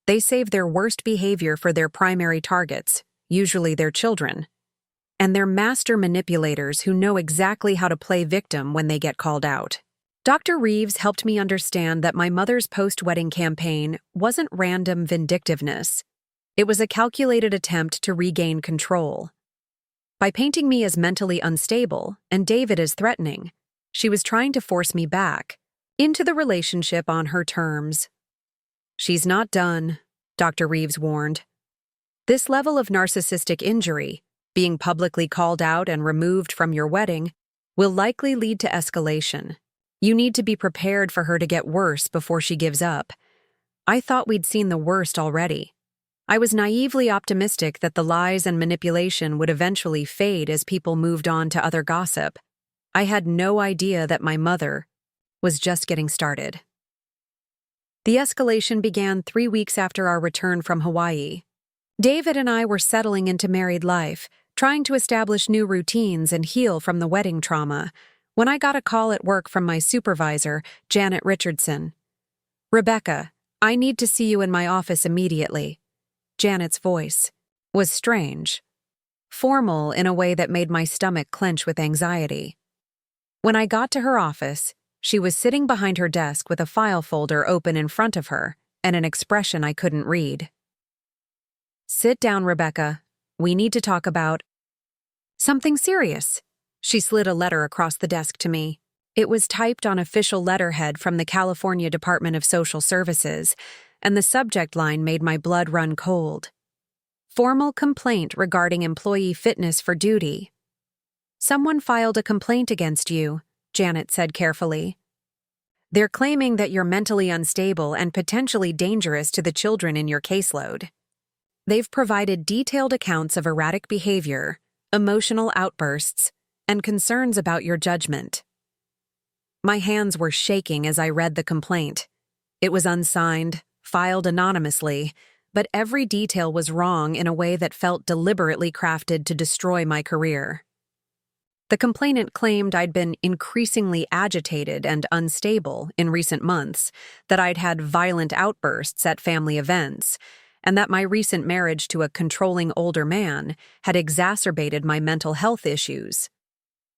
They save their worst behavior for their primary targets, usually their children. And they're master manipulators who know exactly how to play victim when they get called out. Dr. Reeves helped me understand that my mother's post-wedding campaign wasn't random vindictiveness. It was a calculated attempt to regain control. By painting me as mentally unstable and David as threatening, she was trying to force me back into the relationship on her terms. "She's not done," Dr. Reeves warned. "This level of narcissistic injury, being publicly called out and removed from your wedding, will likely lead to escalation. You need to be prepared for her to get worse before she gives up." I thought we'd seen the worst already. I was naively optimistic that the lies and manipulation would eventually fade as people moved on to other gossip. I had no idea that my mother was just getting started. The escalation began 3 weeks after our return from Hawaii. David and I were settling into married life, trying to establish new routines and heal from the wedding trauma, when I got a call at work from my supervisor, Janet Richardson. "Rebecca, I need to see you in my office immediately." Janet's voice was strange, formal in a way that made my stomach clench with anxiety. When I got to her office, she was sitting behind her desk with a file folder open in front of her and an expression I couldn't read. "Sit down, Rebecca. We need to talk about something serious." She slid a letter across the desk to me. It was typed on official letterhead from the California Department of Social Services, and the subject line made my blood run cold. "Formal complaint regarding employee fitness for duty." "Someone filed a complaint against you," Janet said carefully. "They're claiming that you're mentally unstable and potentially dangerous to the children in your caseload. They've provided detailed accounts of erratic behavior, emotional outbursts, and concerns about your judgment." My hands were shaking as I read the complaint. It was unsigned, filed anonymously, but every detail was wrong in a way that felt deliberately crafted to destroy my career. The complainant claimed I'd been increasingly agitated and unstable in recent months, that I'd had violent outbursts at family events, and that my recent marriage to a controlling older man had exacerbated my mental health issues.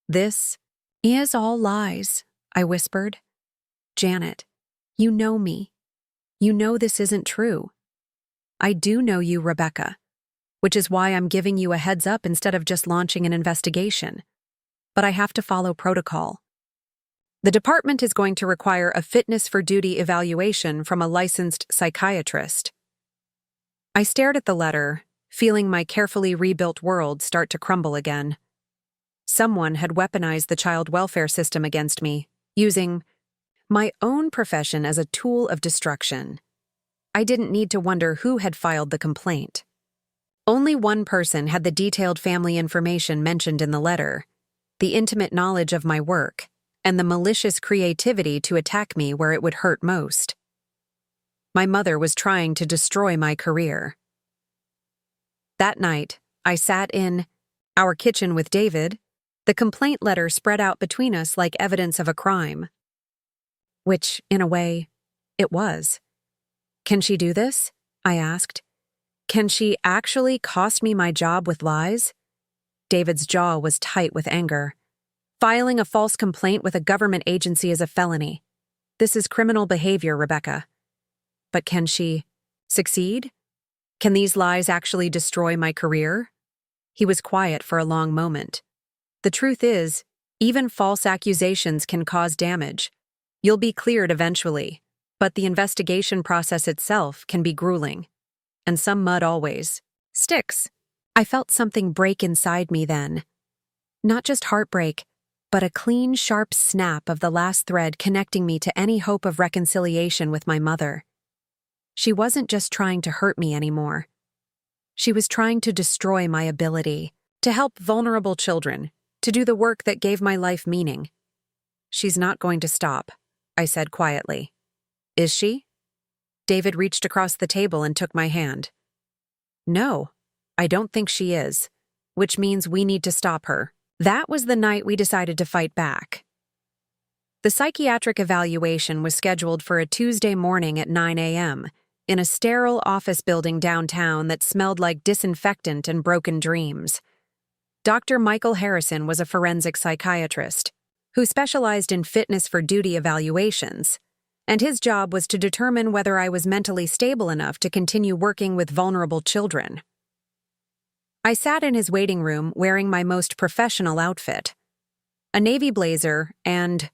"This is all lies," I whispered. "Janet, you know me. You know this isn't true." "I do know you, Rebecca, which is why I'm giving you a heads up instead of just launching an investigation. But I have to follow protocol. The department is going to require a fitness for duty evaluation from a licensed psychiatrist." I stared at the letter, feeling my carefully rebuilt world start to crumble again. Someone had weaponized the child welfare system against me, using my own profession as a tool of destruction. I didn't need to wonder who had filed the complaint. Only one person had the detailed family information mentioned in the letter, the intimate knowledge of my work, and the malicious creativity to attack me where it would hurt most. My mother was trying to destroy my career. That night, I sat in our kitchen with David. The complaint letter spread out between us like evidence of a crime. Which, in a way, it was. "Can she do this?" I asked. "Can she actually cost me my job with lies?" David's jaw was tight with anger. "Filing a false complaint with a government agency is a felony. This is criminal behavior, Rebecca." "But can she succeed? Can these lies actually destroy my career?" He was quiet for a long moment. "The truth is, even false accusations can cause damage. You'll be cleared eventually, but the investigation process itself can be grueling. And some mud always sticks." I felt something break inside me then. Not just heartbreak, but a clean, sharp snap of the last thread connecting me to any hope of reconciliation with my mother. She wasn't just trying to hurt me anymore. She was trying to destroy my ability to help vulnerable children, to do the work that gave my life meaning. "She's not going to stop," I said quietly. "Is she?" David reached across the table and took my hand. "No, I don't think she is, which means we need to stop her." That was the night we decided to fight back. The psychiatric evaluation was scheduled for a Tuesday morning at 9 a.m. in a sterile office building downtown that smelled like disinfectant and broken dreams. Dr. Michael Harrison was a forensic psychiatrist, who specialized in fitness for duty evaluations, and his job was to determine whether I was mentally stable enough to continue working with vulnerable children. I sat in his waiting room wearing my most professional outfit, a navy blazer and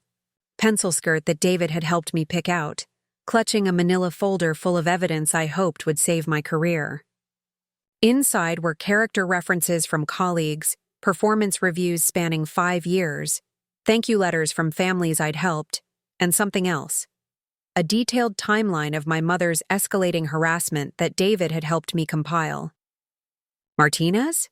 pencil skirt that David had helped me pick out, clutching a manila folder full of evidence I hoped would save my career. Inside were character references from colleagues, performance reviews spanning 5 years, thank you letters from families I'd helped, and something else. A detailed timeline of my mother's escalating harassment that David had helped me compile. Martinez?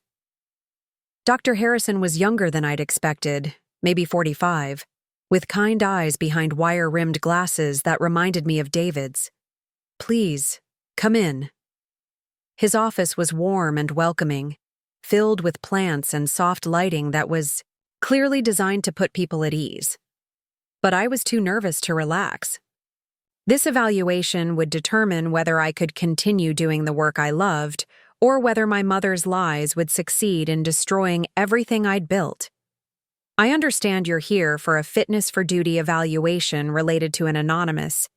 Dr. Harrison was younger than I'd expected, maybe 45, with kind eyes behind wire-rimmed glasses that reminded me of David's. Please, come in. His office was warm and welcoming, filled with plants and soft lighting that was clearly designed to put people at ease. But I was too nervous to relax. This evaluation would determine whether I could continue doing the work I loved or whether my mother's lies would succeed in destroying everything I'd built. I understand you're here for a fitness for duty evaluation related to an anonymous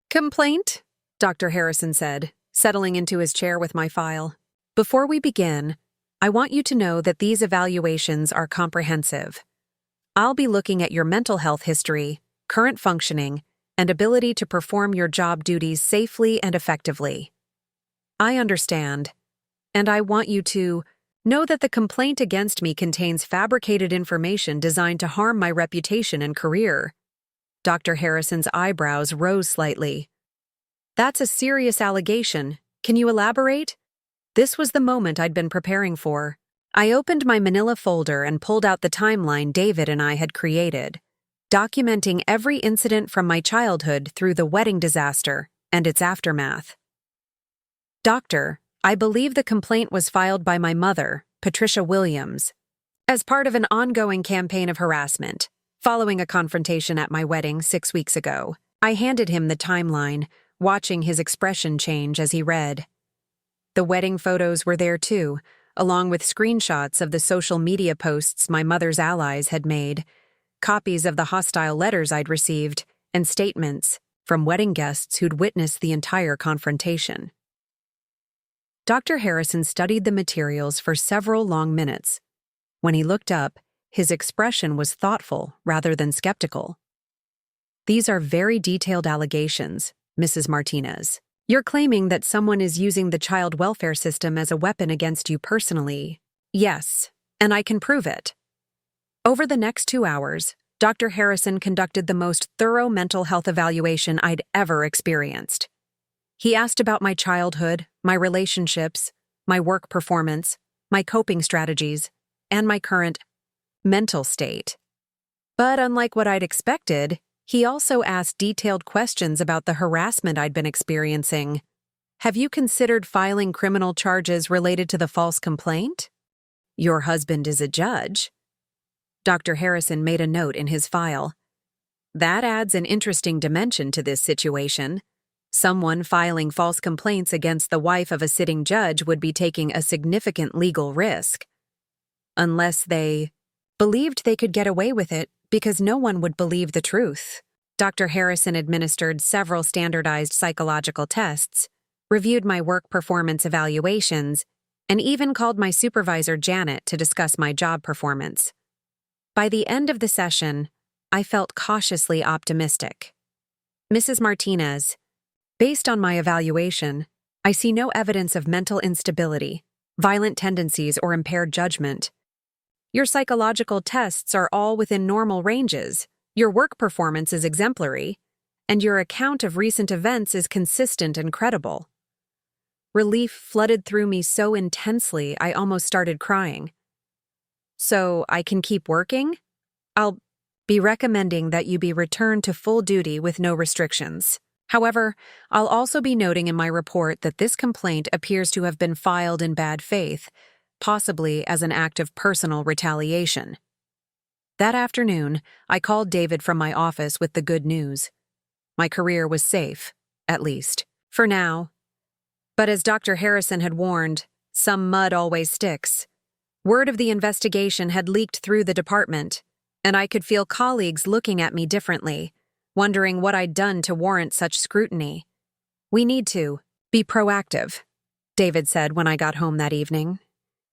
complaint, Dr. Harrison said, settling into his chair with my file. Before we begin, I want you to know that these evaluations are comprehensive. I'll be looking at your mental health history, current functioning, and ability to perform your job duties safely and effectively. I understand, and I want you to know that the complaint against me contains fabricated information designed to harm my reputation and career. Dr. Harrison's eyebrows rose slightly. That's a serious allegation. Can you elaborate? This was the moment I'd been preparing for. I opened my manila folder and pulled out the timeline David and I had created, documenting every incident from my childhood through the wedding disaster and its aftermath. Doctor, I believe the complaint was filed by my mother, Patricia Williams, as part of an ongoing campaign of harassment. Following a confrontation at my wedding 6 weeks ago, I handed him the timeline, watching his expression change as he read. The wedding photos were there too, along with screenshots of the social media posts my mother's allies had made, copies of the hostile letters I'd received, and statements from wedding guests who'd witnessed the entire confrontation. Dr. Harrison studied the materials for several long minutes. When he looked up, his expression was thoughtful rather than skeptical. These are very detailed allegations, Mrs. Martinez. You're claiming that someone is using the child welfare system as a weapon against you personally. Yes, and I can prove it. Over the next 2 hours, Dr. Harrison conducted the most thorough mental health evaluation I'd ever experienced. He asked about my childhood, my relationships, my work performance, my coping strategies, and my current mental state. But unlike what I'd expected, he also asked detailed questions about the harassment I'd been experiencing. Have you considered filing criminal charges related to the false complaint? Your husband is a judge. Dr. Harrison made a note in his file. That adds an interesting dimension to this situation. Someone filing false complaints against the wife of a sitting judge would be taking a significant legal risk. Unless they believed they could get away with it because no one would believe the truth. Dr. Harrison administered several standardized psychological tests, reviewed my work performance evaluations, and even called my supervisor Janet to discuss my job performance. By the end of the session, I felt cautiously optimistic. Mrs. Martinez, based on my evaluation, I see no evidence of mental instability, violent tendencies, or impaired judgment. Your psychological tests are all within normal ranges, your work performance is exemplary, and your account of recent events is consistent and credible. Relief flooded through me so intensely I almost started crying. So I can keep working? I'll be recommending that you be returned to full duty with no restrictions. However, I'll also be noting in my report that this complaint appears to have been filed in bad faith, possibly as an act of personal retaliation. That afternoon, I called David from my office with the good news. My career was safe, at least, for now. But as Dr. Harrison had warned, some mud always sticks. Word of the investigation had leaked through the department, and I could feel colleagues looking at me differently, wondering what I'd done to warrant such scrutiny. "We need to be proactive," David said when I got home that evening.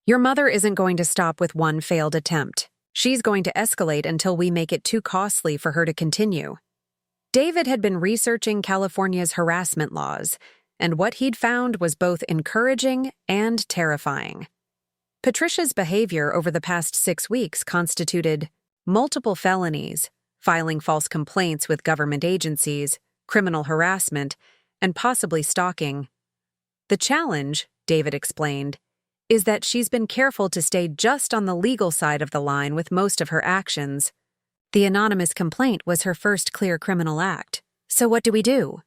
"Your mother isn't going to stop with one failed attempt. She's going to escalate until we make it too costly for her to continue." David had been researching California's harassment laws, and what he'd found was both encouraging and terrifying. Patricia's behavior over the past 6 weeks constituted multiple felonies, filing false complaints with government agencies, criminal harassment, and possibly stalking. "The challenge," David explained, "is that she's been careful to stay just on the legal side of the line with most of her actions. The anonymous complaint was her first clear criminal act. So what do?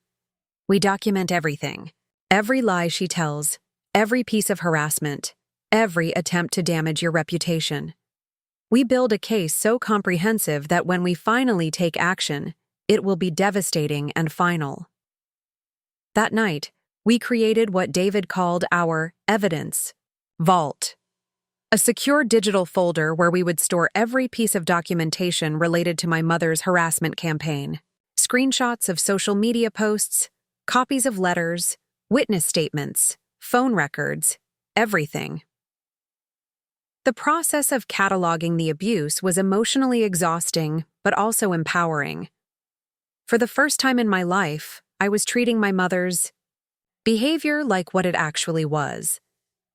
We document everything. Every lie she tells, every piece of harassment, every attempt to damage your reputation. We build a case so comprehensive that when we finally take action, it will be devastating and final." That night, we created what David called our evidence vault, a secure digital folder where we would store every piece of documentation related to my mother's harassment campaign. Screenshots of social media posts, copies of letters, witness statements, phone records, everything. The process of cataloging the abuse was emotionally exhausting, but also empowering. For the first time in my life, I was treating my mother's behavior like what it actually was: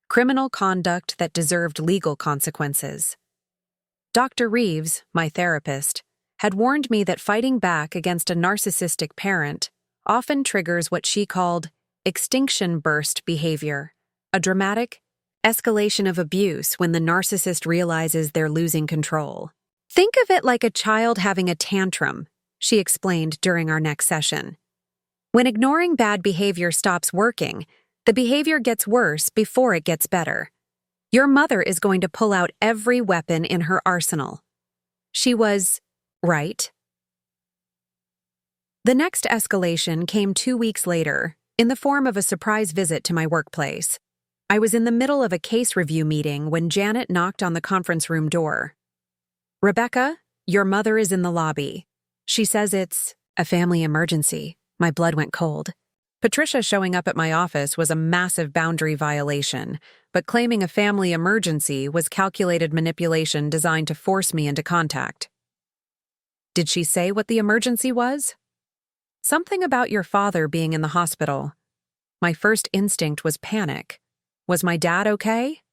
criminal conduct that deserved legal consequences. Dr. Reeves, my therapist, had warned me that fighting back against a narcissistic parent often triggers what she called extinction burst behavior, a dramatic escalation of abuse when the narcissist realizes they're losing control. "Think of it like a child having a tantrum," she explained during our next session. "When ignoring bad behavior stops working, the behavior gets worse before it gets better. Your mother is going to pull out every weapon in her arsenal." She was right. The next escalation came 2 weeks later, in the form of a surprise visit to my workplace. I was in the middle of a case review meeting when Janet knocked on the conference room door. "Rebecca, your mother is in the lobby. She says it's a family emergency." My blood went cold. Patricia showing up at my office was a massive boundary violation, but claiming a family emergency was calculated manipulation designed to force me into contact. "Did she say what the emergency was?" "Something about your father being in the hospital." My first instinct was panic. Was my dad okay?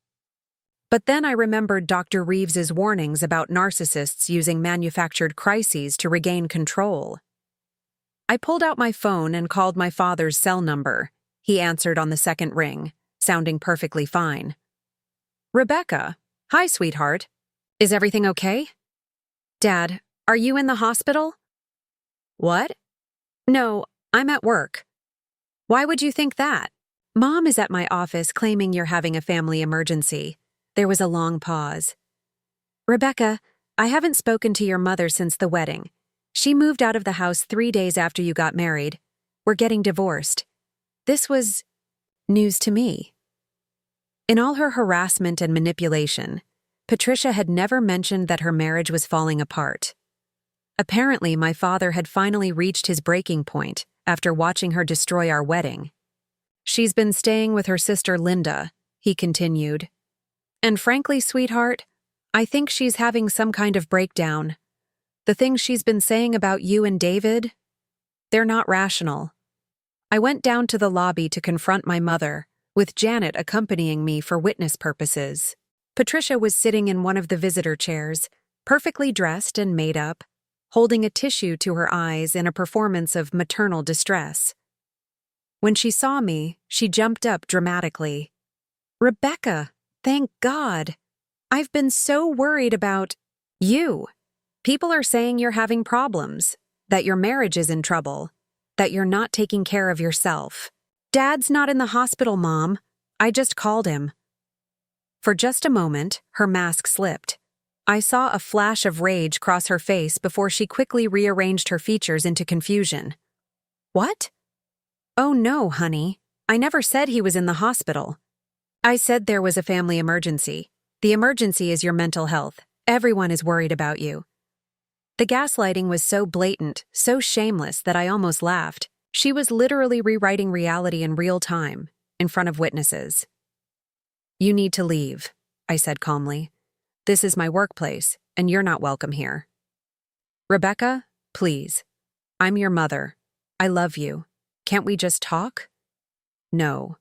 But then I remembered Dr. Reeves's warnings about narcissists using manufactured crises to regain control. I pulled out my phone and called my father's cell number. He answered on the second ring, sounding perfectly fine. "Rebecca, hi, sweetheart. Is everything okay?" "Dad, are you in the hospital?" "What?" "No, I'm at work." "Why would you think that?" "Mom is at my office claiming you're having a family emergency." There was a long pause. "Rebecca, I haven't spoken to your mother since the wedding. She moved out of the house 3 days after you got married. We're getting divorced." This was news to me. In all her harassment and manipulation, Patricia had never mentioned that her marriage was falling apart. Apparently, my father had finally reached his breaking point after watching her destroy our wedding. "She's been staying with her sister Linda," he continued. "And frankly, sweetheart, I think she's having some kind of breakdown. The things she's been saying about you and David, they're not rational." I went down to the lobby to confront my mother, with Janet accompanying me for witness purposes. Patricia was sitting in one of the visitor chairs, perfectly dressed and made up, holding a tissue to her eyes in a performance of maternal distress. When she saw me, she jumped up dramatically. "Rebecca, thank God. I've been so worried about you. People are saying you're having problems, that your marriage is in trouble, that you're not taking care of yourself." "Dad's not in the hospital, Mom. I just called him." For just a moment, her mask slipped. I saw a flash of rage cross her face before she quickly rearranged her features into confusion. "What?" "Oh no, honey. I never said he was in the hospital. I said there was a family emergency. The emergency is your mental health. Everyone is worried about you. The gaslighting was so blatant, so shameless that I almost laughed. She was literally rewriting reality in real time, in front of witnesses. "You need to leave," I said calmly. "This is my workplace, and you're not welcome here." "Rebecca, please. I'm your mother. I love you. Can't we just talk?" "No,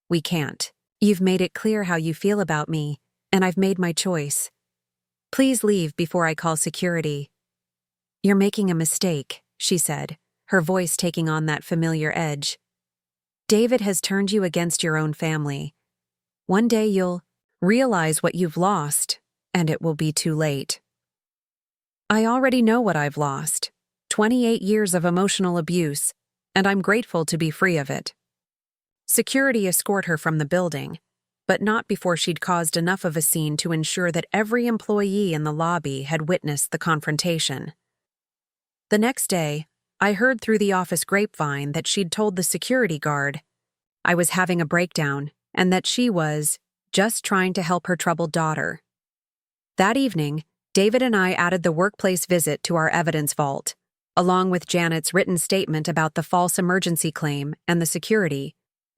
we can't. You've made it clear how you feel about me, and I've made my choice. Please leave before I call security." "You're making a mistake," she said, her voice taking on that familiar edge. "David has turned you against your own family. One day you'll realize what you've lost, and it will be too late." I already know what I've lost. 28 years of emotional abuse, and I'm grateful to be free of it. Security escorted her from the building, but not before she'd caused enough of a scene to ensure that every employee in the lobby had witnessed the confrontation. The next day, I heard through the office grapevine that she'd told the security guard I was having a breakdown and that she was just trying to help her troubled daughter. That evening, David and I added the workplace visit to our evidence vault, along with Janet's written statement about the false emergency claim and the security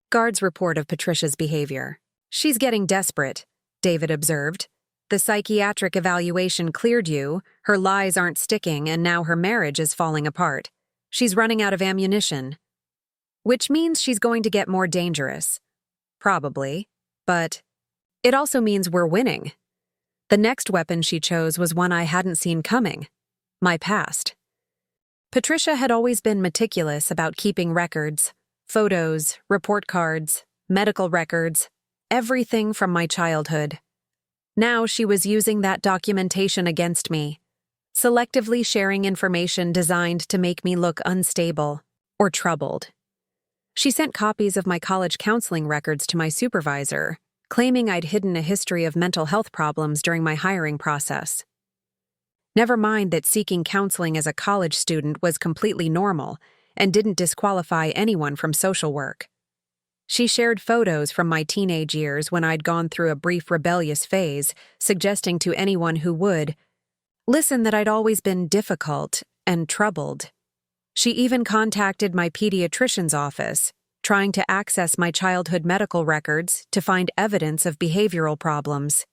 guard's report of Patricia's behavior. "She's getting desperate," David observed. "The psychiatric evaluation cleared you, her lies aren't sticking, and now her marriage is falling apart. She's running out of ammunition. Which means she's going to get more dangerous. Probably. But it also means we're winning." The next weapon she chose was one I hadn't seen coming: my past. Patricia had always been meticulous about keeping records, photos, report cards, medical records, everything from my childhood. Now she was using that documentation against me, selectively sharing information designed to make me look unstable or troubled. She sent copies of my college counseling records to my supervisor, claiming I'd hidden a history of mental health problems during my hiring process. Never mind that seeking counseling as a college student was completely normal and didn't disqualify anyone from social work. She shared photos from my teenage years when I'd gone through a brief rebellious phase, suggesting to anyone who would listen that I'd always been difficult and troubled. She even contacted my pediatrician's office, trying to access my childhood medical records to find evidence of behavioral problems.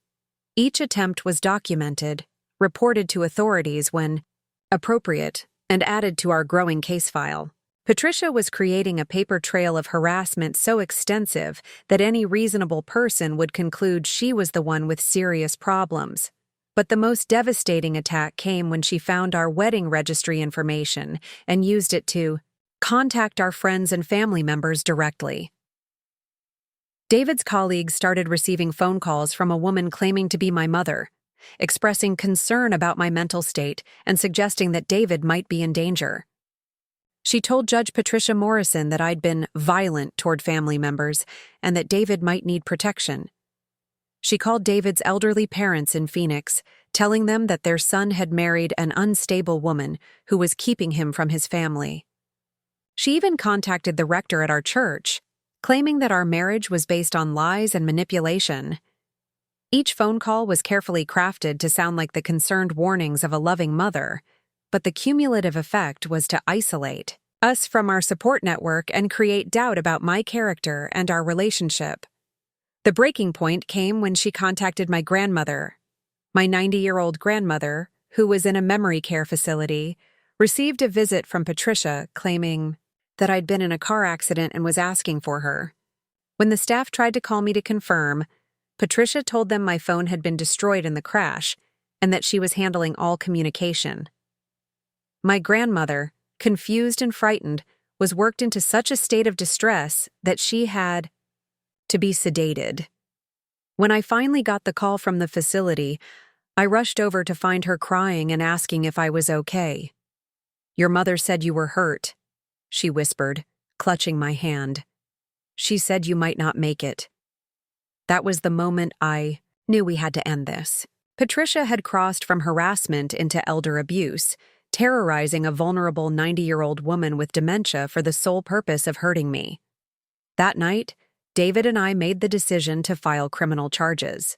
Each attempt was documented, reported to authorities when appropriate, and added to our growing case file. Patricia was creating a paper trail of harassment so extensive that any reasonable person would conclude she was the one with serious problems. But the most devastating attack came when she found our wedding registry information and used it to contact our friends and family members directly. David's colleagues started receiving phone calls from a woman claiming to be my mother, expressing concern about my mental state and suggesting that David might be in danger. She told Judge Patricia Morrison that I'd been violent toward family members and that David might need protection. She called David's elderly parents in Phoenix, telling them that their son had married an unstable woman who was keeping him from his family. She even contacted the rector at our church, claiming that our marriage was based on lies and manipulation. Each phone call was carefully crafted to sound like the concerned warnings of a loving mother, but the cumulative effect was to isolate us from our support network and create doubt about my character and our relationship. The breaking point came when she contacted my grandmother. My 90-year-old grandmother, who was in a memory care facility, received a visit from Patricia claiming that I'd been in a car accident and was asking for her. When the staff tried to call me to confirm, Patricia told them my phone had been destroyed in the crash and that she was handling all communication. My grandmother, confused and frightened, was worked into such a state of distress that she had to be sedated. When I finally got the call from the facility, I rushed over to find her crying and asking if I was okay. "Your mother said you were hurt," she whispered, clutching my hand. "She said you might not make it." That was the moment I knew we had to end this. Patricia had crossed from harassment into elder abuse, terrorizing a vulnerable 90-year-old woman with dementia for the sole purpose of hurting me. That night, David and I made the decision to file criminal charges.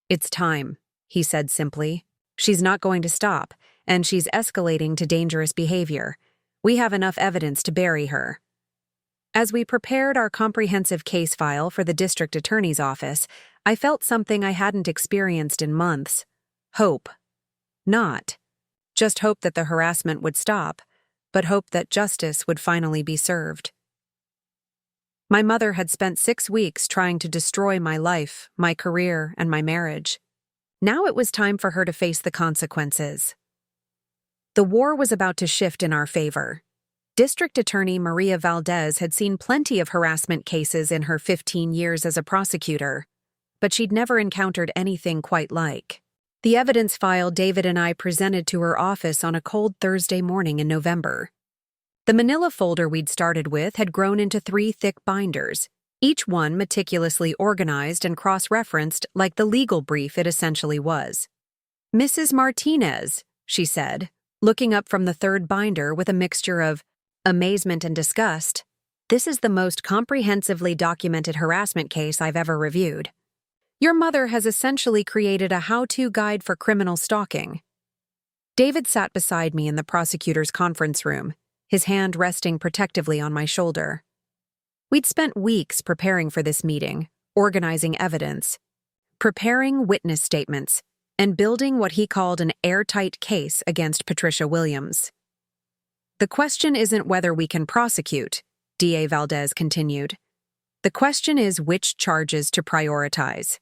"It's time," he said simply. "She's not going to stop, and she's escalating to dangerous behavior. We have enough evidence to bury her." As we prepared our comprehensive case file for the district attorney's office, I felt something I hadn't experienced in months. Hope. Not just hope that the harassment would stop, but hope that justice would finally be served. My mother had spent 6 weeks trying to destroy my life, my career, and my marriage. Now it was time for her to face the consequences. The war was about to shift in our favor. District Attorney Maria Valdez had seen plenty of harassment cases in her 15 years as a prosecutor, but she'd never encountered anything quite like the evidence file David and I presented to her office on a cold Thursday morning in November. The manila folder we'd started with had grown into 3 thick binders, each one meticulously organized and cross-referenced like the legal brief it essentially was. "Mrs. Martinez," she said, looking up from the 3rd binder with a mixture of amazement and disgust, "this is the most comprehensively documented harassment case I've ever reviewed. Your mother has essentially created a how-to guide for criminal stalking." David sat beside me in the prosecutor's conference room, his hand resting protectively on my shoulder. We'd spent weeks preparing for this meeting, organizing evidence, preparing witness statements, and building what he called an airtight case against Patricia Williams. "The question isn't whether we can prosecute," DA Valdez continued. "The question is which charges to prioritize.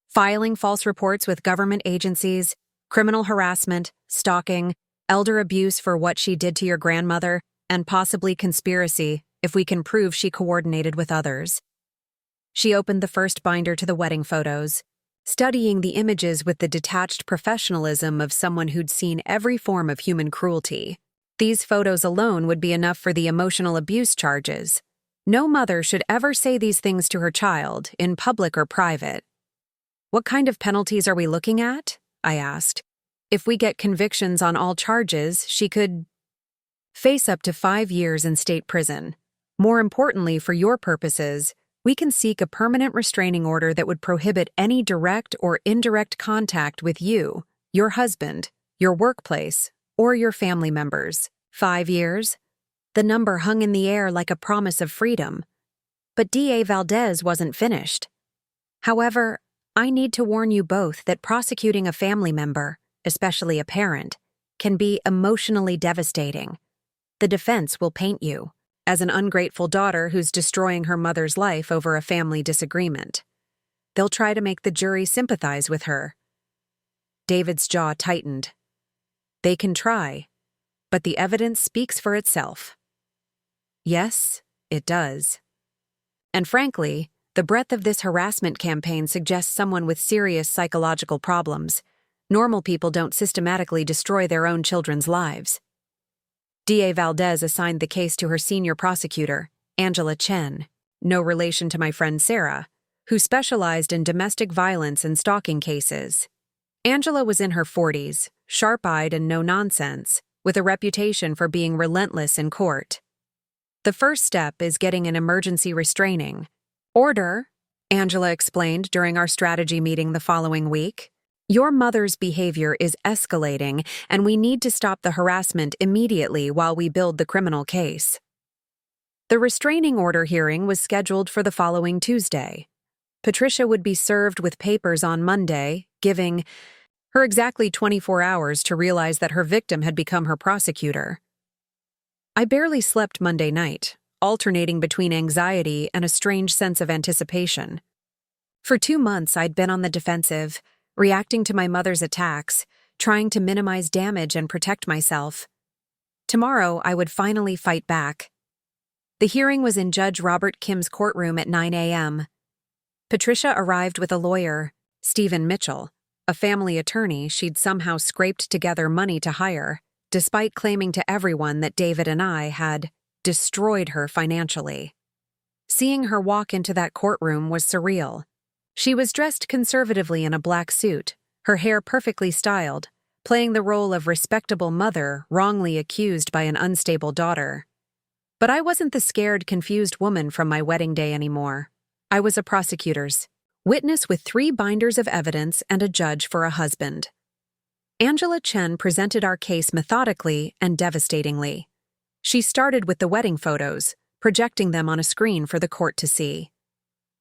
Filing false reports with government agencies, criminal harassment, stalking, elder abuse for what she did to your grandmother, and possibly conspiracy if we can prove she coordinated with others." She opened the first binder to the wedding photos, studying the images with the detached professionalism of someone who'd seen every form of human cruelty. These photos alone would be enough for the emotional abuse charges. No mother should ever say these things to her child, in public or private. "What kind of penalties are we looking at?" I asked. "If we get convictions on all charges, she could face up to 5 years in state prison. More importantly, for your purposes, we can seek a permanent restraining order that would prohibit any direct or indirect contact with you, your husband, your workplace, or your family members." 5 years? The number hung in the air like a promise of freedom. But DA Valdez wasn't finished. "However, I need to warn you both that prosecuting a family member, especially a parent, can be emotionally devastating. The defense will paint you as an ungrateful daughter who's destroying her mother's life over a family disagreement. They'll try to make the jury sympathize with her." David's jaw tightened. "They can try, but the evidence speaks for itself." Yes, it does. And frankly, the breadth of this harassment campaign suggests someone with serious psychological problems. Normal people don't systematically destroy their own children's lives. DA Valdez assigned the case to her senior prosecutor, Angela Chen, no relation to my friend Sarah, who specialized in domestic violence and stalking cases. Angela was in her 40s, sharp-eyed and no-nonsense, with a reputation for being relentless in court. "The first step is getting an emergency restraining order," Angela explained during our strategy meeting the following week. "Your mother's behavior is escalating, and we need to stop the harassment immediately while we build the criminal case." The restraining order hearing was scheduled for the following Tuesday. Patricia would be served with papers on Monday, giving her exactly 24 hours to realize that her victim had become her prosecutor. I barely slept Monday night, alternating between anxiety and a strange sense of anticipation. For 2 months, I'd been on the defensive, reacting to my mother's attacks, trying to minimize damage and protect myself. Tomorrow, I would finally fight back. The hearing was in Judge Robert Kim's courtroom at 9 a.m. Patricia arrived with a lawyer, Stephen Mitchell, a family attorney she'd somehow scraped together money to hire, despite claiming to everyone that David and I had destroyed her financially. Seeing her walk into that courtroom was surreal. She was dressed conservatively in a black suit, her hair perfectly styled, playing the role of respectable mother wrongly accused by an unstable daughter. But I wasn't the scared, confused woman from my wedding day anymore. I was a prosecutor's witness with 3 binders of evidence and a judge for a husband. Angela Chen presented our case methodically and devastatingly. She started with the wedding photos, projecting them on a screen for the court to see.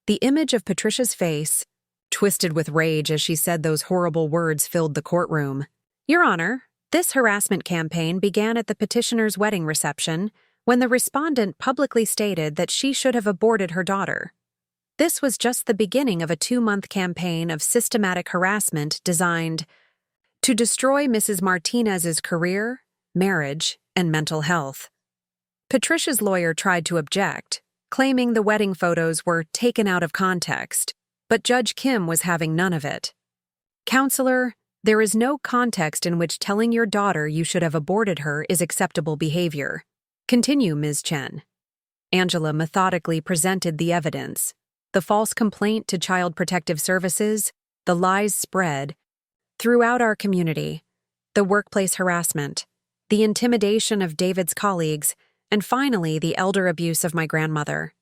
The image of Patricia's face, twisted with rage as she said those horrible words, filled the courtroom. Your Honor, this harassment campaign began at the petitioner's wedding reception when the respondent publicly stated that she should have aborted her daughter. This was just the beginning of a 2-month campaign of systematic harassment designed to destroy Mrs. Martinez's career, marriage, and mental health. Patricia's lawyer tried to object, claiming the wedding photos were taken out of context, but Judge Kim was having none of it. Counselor, there is no context in which telling your daughter you should have aborted her is acceptable behavior. Continue, Ms. Chen. Angela methodically presented the evidence. The false complaint to Child Protective Services, the lies spread throughout our community, the workplace harassment, the intimidation of David's colleagues, and finally the elder abuse of my grandmother.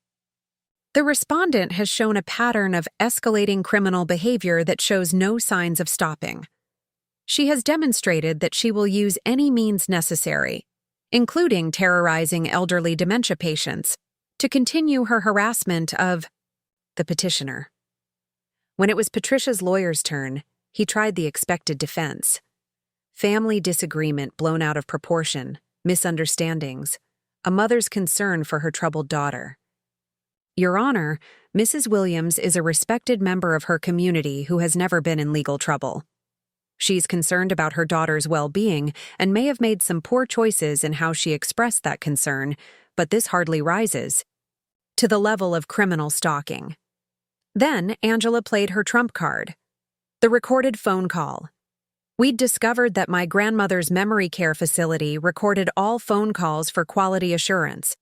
The respondent has shown a pattern of escalating criminal behavior that shows no signs of stopping. She has demonstrated that she will use any means necessary, including terrorizing elderly dementia patients, to continue her harassment of the petitioner. When it was Patricia's lawyer's turn, he tried the expected defense. Family disagreement blown out of proportion, misunderstandings, a mother's concern for her troubled daughter. Your Honor, Mrs. Williams is a respected member of her community who has never been in legal trouble. She's concerned about her daughter's well-being and may have made some poor choices in how she expressed that concern, but this hardly rises to the level of criminal stalking. Then Angela played her trump card, the recorded phone call. We'd discovered that my grandmother's memory care facility recorded all phone calls for quality assurance.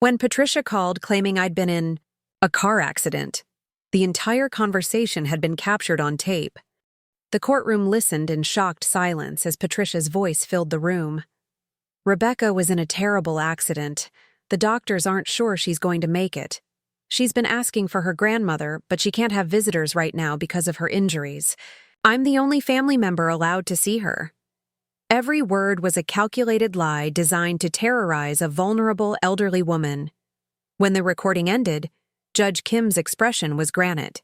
When Patricia called claiming I'd been in a car accident, the entire conversation had been captured on tape. The courtroom listened in shocked silence as Patricia's voice filled the room. Rebecca was in a terrible accident. The doctors aren't sure she's going to make it. She's been asking for her grandmother, but she can't have visitors right now because of her injuries. I'm the only family member allowed to see her. Every word was a calculated lie designed to terrorize a vulnerable elderly woman. When the recording ended, Judge Kim's expression was granite.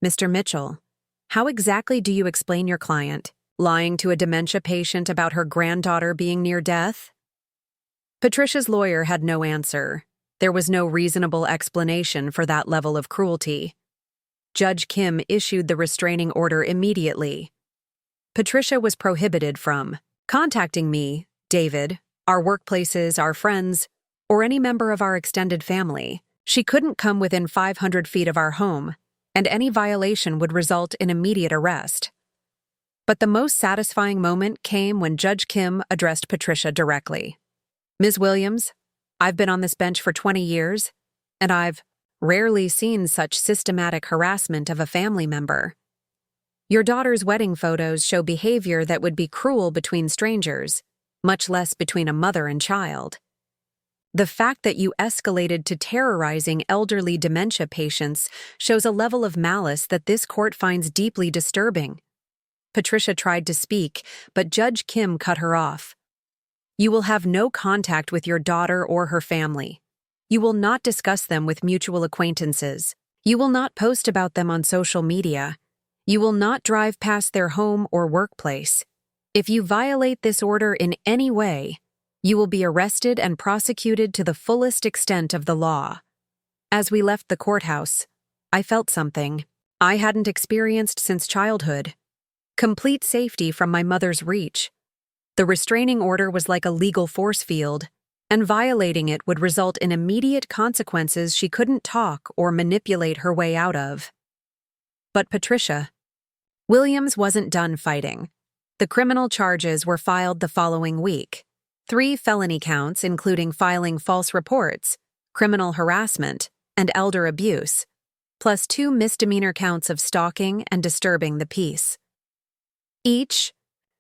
Mr. Mitchell, how exactly do you explain your client lying to a dementia patient about her granddaughter being near death? Patricia's lawyer had no answer. There was no reasonable explanation for that level of cruelty. Judge Kim issued the restraining order immediately. Patricia was prohibited from contacting me, David, our workplaces, our friends, or any member of our extended family. She couldn't come within 500 feet of our home, and any violation would result in immediate arrest. But the most satisfying moment came when Judge Kim addressed Patricia directly. Ms. Williams, I've been on this bench for 20 years, and I've rarely seen such systematic harassment of a family member. Your daughter's wedding photos show behavior that would be cruel between strangers, much less between a mother and child. The fact that you escalated to terrorizing elderly dementia patients shows a level of malice that this court finds deeply disturbing. Patricia tried to speak, but Judge Kim cut her off. You will have no contact with your daughter or her family. You will not discuss them with mutual acquaintances. You will not post about them on social media. You will not drive past their home or workplace. If you violate this order in any way, you will be arrested and prosecuted to the fullest extent of the law. As we left the courthouse, I felt something I hadn't experienced since childhood. Complete safety from my mother's reach. The restraining order was like a legal force field, and violating it would result in immediate consequences she couldn't talk or manipulate her way out of. But Patricia Williams wasn't done fighting. The criminal charges were filed the following week. 3 felony counts, including filing false reports, criminal harassment, and elder abuse, plus 2 misdemeanor counts of stalking and disturbing the peace. Each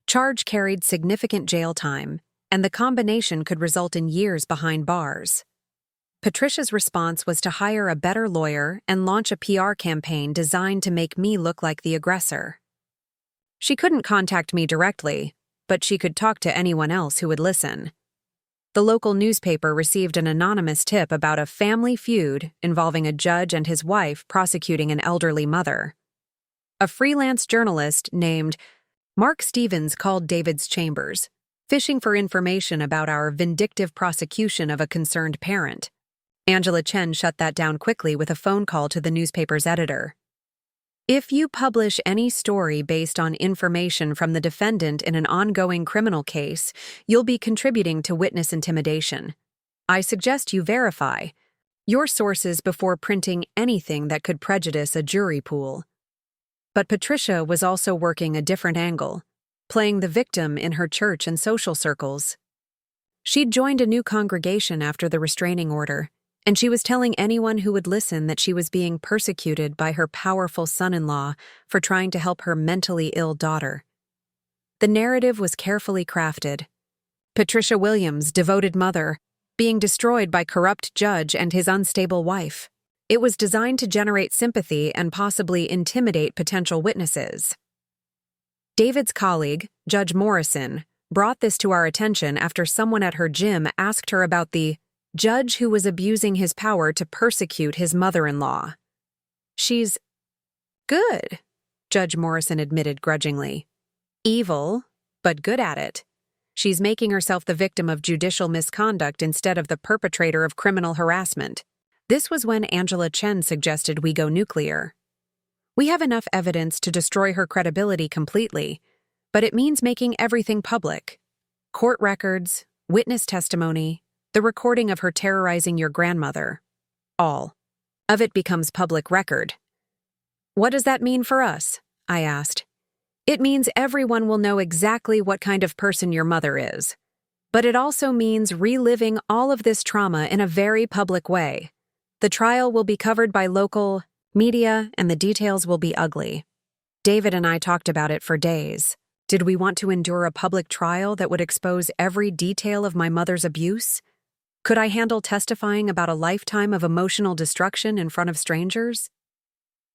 charge carried significant jail time, and the combination could result in years behind bars. Patricia's response was to hire a better lawyer and launch a PR campaign designed to make me look like the aggressor. She couldn't contact me directly, but she could talk to anyone else who would listen. The local newspaper received an anonymous tip about a family feud involving a judge and his wife prosecuting an elderly mother. A freelance journalist named Mark Stevens called David's chambers, fishing for information about our vindictive prosecution of a concerned parent. Angela Chen shut that down quickly with a phone call to the newspaper's editor. If you publish any story based on information from the defendant in an ongoing criminal case, you'll be contributing to witness intimidation. I suggest you verify your sources before printing anything that could prejudice a jury pool. But Patricia was also working a different angle, playing the victim in her church and social circles. She'd joined a new congregation after the restraining order, and she was telling anyone who would listen that she was being persecuted by her powerful son-in-law for trying to help her mentally ill daughter. The narrative was carefully crafted. Patricia Williams, devoted mother, being destroyed by corrupt judge and his unstable wife. It was designed to generate sympathy and possibly intimidate potential witnesses. David's colleague, Judge Morrison, brought this to our attention after someone at her gym asked her about the judge who was abusing his power to persecute his mother-in-law. She's good, Judge Morrison admitted grudgingly. Evil, but good at it. She's making herself the victim of judicial misconduct instead of the perpetrator of criminal harassment. This was when Angela Chen suggested we go nuclear. We have enough evidence to destroy her credibility completely, but it means making everything public. Court records, witness testimony, the recording of her terrorizing your grandmother. All of it becomes public record. What does that mean for us? I asked. It means everyone will know exactly what kind of person your mother is. But it also means reliving all of this trauma in a very public way. The trial will be covered by local media, and the details will be ugly. David and I talked about it for days. Did we want to endure a public trial that would expose every detail of my mother's abuse? Could I handle testifying about a lifetime of emotional destruction in front of strangers?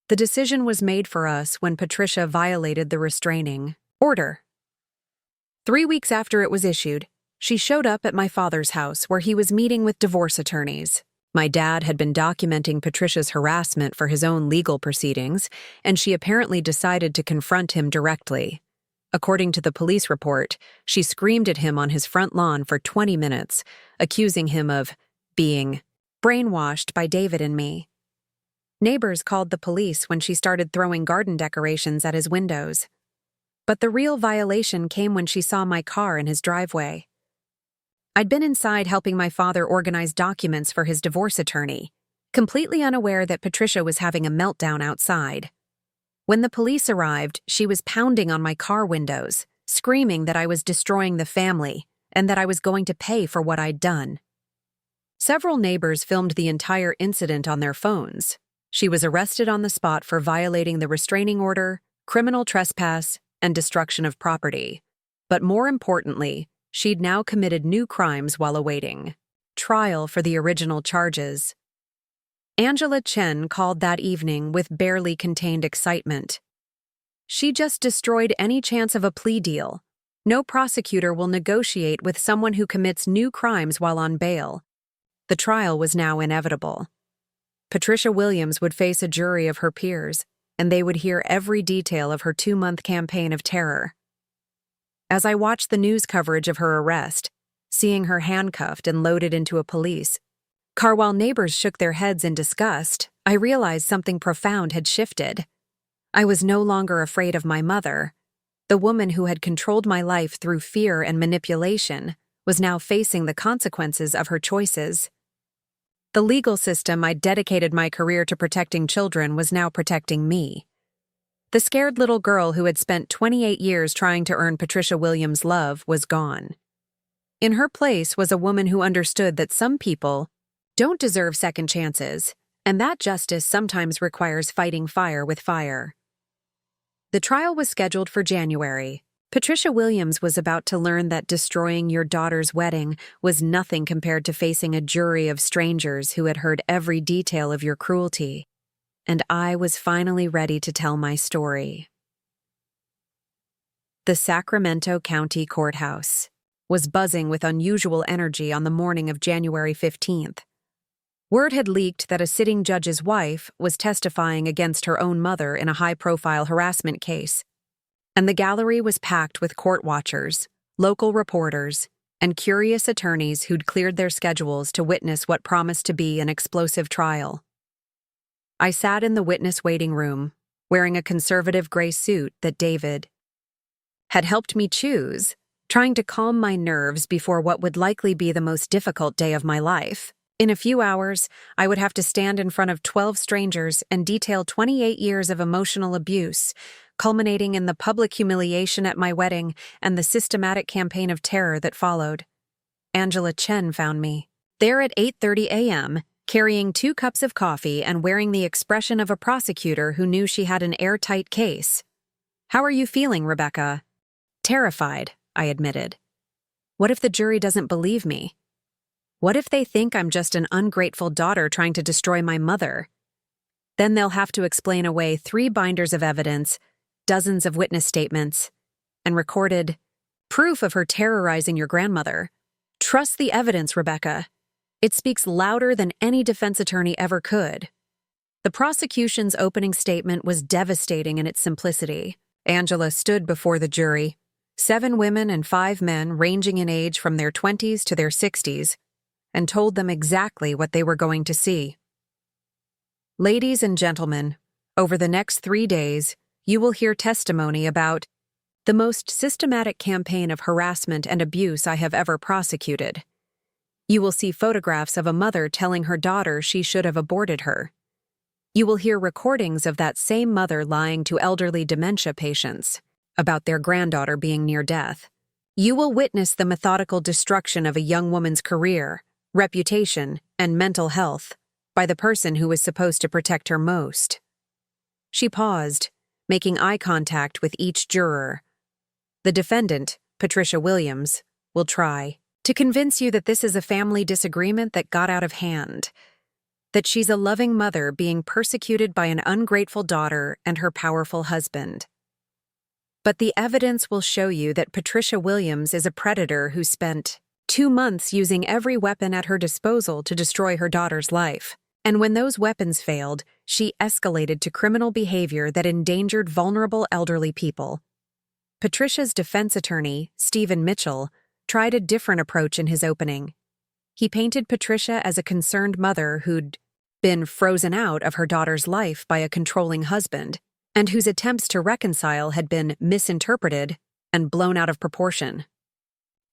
The decision was made for us when Patricia violated the restraining order. 3 weeks after it was issued, she showed up at my father's house where he was meeting with divorce attorneys. My dad had been documenting Patricia's harassment for his own legal proceedings, and she apparently decided to confront him directly. According to the police report, she screamed at him on his front lawn for 20 minutes, accusing him of being brainwashed by David and me. Neighbors called the police when she started throwing garden decorations at his windows. But the real violation came when she saw my car in his driveway. I'd been inside helping my father organize documents for his divorce attorney, completely unaware that Patricia was having a meltdown outside. When the police arrived, she was pounding on my car windows, screaming that I was destroying the family and that I was going to pay for what I'd done. Several neighbors filmed the entire incident on their phones. She was arrested on the spot for violating the restraining order, criminal trespass, and destruction of property. But more importantly, she'd now committed new crimes while awaiting trial for the original charges. Angela Chen called that evening with barely contained excitement. She just destroyed any chance of a plea deal. No prosecutor will negotiate with someone who commits new crimes while on bail. The trial was now inevitable. Patricia Williams would face a jury of her peers, and they would hear every detail of her 2-month campaign of terror. As I watched the news coverage of her arrest, seeing her handcuffed and loaded into a police car while neighbors shook their heads in disgust, I realized something profound had shifted. I was no longer afraid of my mother. The woman who had controlled my life through fear and manipulation was now facing the consequences of her choices. The legal system I'd dedicated my career to protecting children was now protecting me. The scared little girl who had spent 28 years trying to earn Patricia Williams' love was gone. In her place was a woman who understood that some people don't deserve second chances, and that justice sometimes requires fighting fire with fire. The trial was scheduled for January. Patricia Williams was about to learn that destroying your daughter's wedding was nothing compared to facing a jury of strangers who had heard every detail of your cruelty. And I was finally ready to tell my story. The Sacramento County Courthouse was buzzing with unusual energy on the morning of January 15th. Word had leaked that a sitting judge's wife was testifying against her own mother in a high-profile harassment case, and the gallery was packed with court watchers, local reporters, and curious attorneys who'd cleared their schedules to witness what promised to be an explosive trial. I sat in the witness waiting room, wearing a conservative gray suit that David had helped me choose, trying to calm my nerves before what would likely be the most difficult day of my life. In a few hours, I would have to stand in front of 12 strangers and detail 28 years of emotional abuse, culminating in the public humiliation at my wedding and the systematic campaign of terror that followed. Angela Chen found me there at 8:30 a.m., carrying 2 cups of coffee and wearing the expression of a prosecutor who knew she had an airtight case. "How are you feeling, Rebecca?" "Terrified," I admitted. "What if the jury doesn't believe me? What if they think I'm just an ungrateful daughter trying to destroy my mother? Then they'll have to explain away 3 binders of evidence, dozens of witness statements, and recorded proof of her terrorizing your grandmother. Trust the evidence, Rebecca. It speaks louder than any defense attorney ever could." The prosecution's opening statement was devastating in its simplicity. Angela stood before the jury, 7 women and 5 men ranging in age from their 20s to their 60s, and told them exactly what they were going to see. "Ladies and gentlemen, over the next 3 days, you will hear testimony about the most systematic campaign of harassment and abuse I have ever prosecuted. You will see photographs of a mother telling her daughter she should have aborted her. You will hear recordings of that same mother lying to elderly dementia patients about their granddaughter being near death. You will witness the methodical destruction of a young woman's career, reputation, and mental health by the person who was supposed to protect her most." She paused, making eye contact with each juror. "The defendant, Patricia Williams, will try to convince you that this is a family disagreement that got out of hand, that she's a loving mother being persecuted by an ungrateful daughter and her powerful husband. But the evidence will show you that Patricia Williams is a predator who spent 2 months using every weapon at her disposal to destroy her daughter's life. And when those weapons failed, she escalated to criminal behavior that endangered vulnerable elderly people." Patricia's defense attorney, Stephen Mitchell, tried a different approach in his opening. He painted Patricia as a concerned mother who'd been frozen out of her daughter's life by a controlling husband, and whose attempts to reconcile had been misinterpreted and blown out of proportion.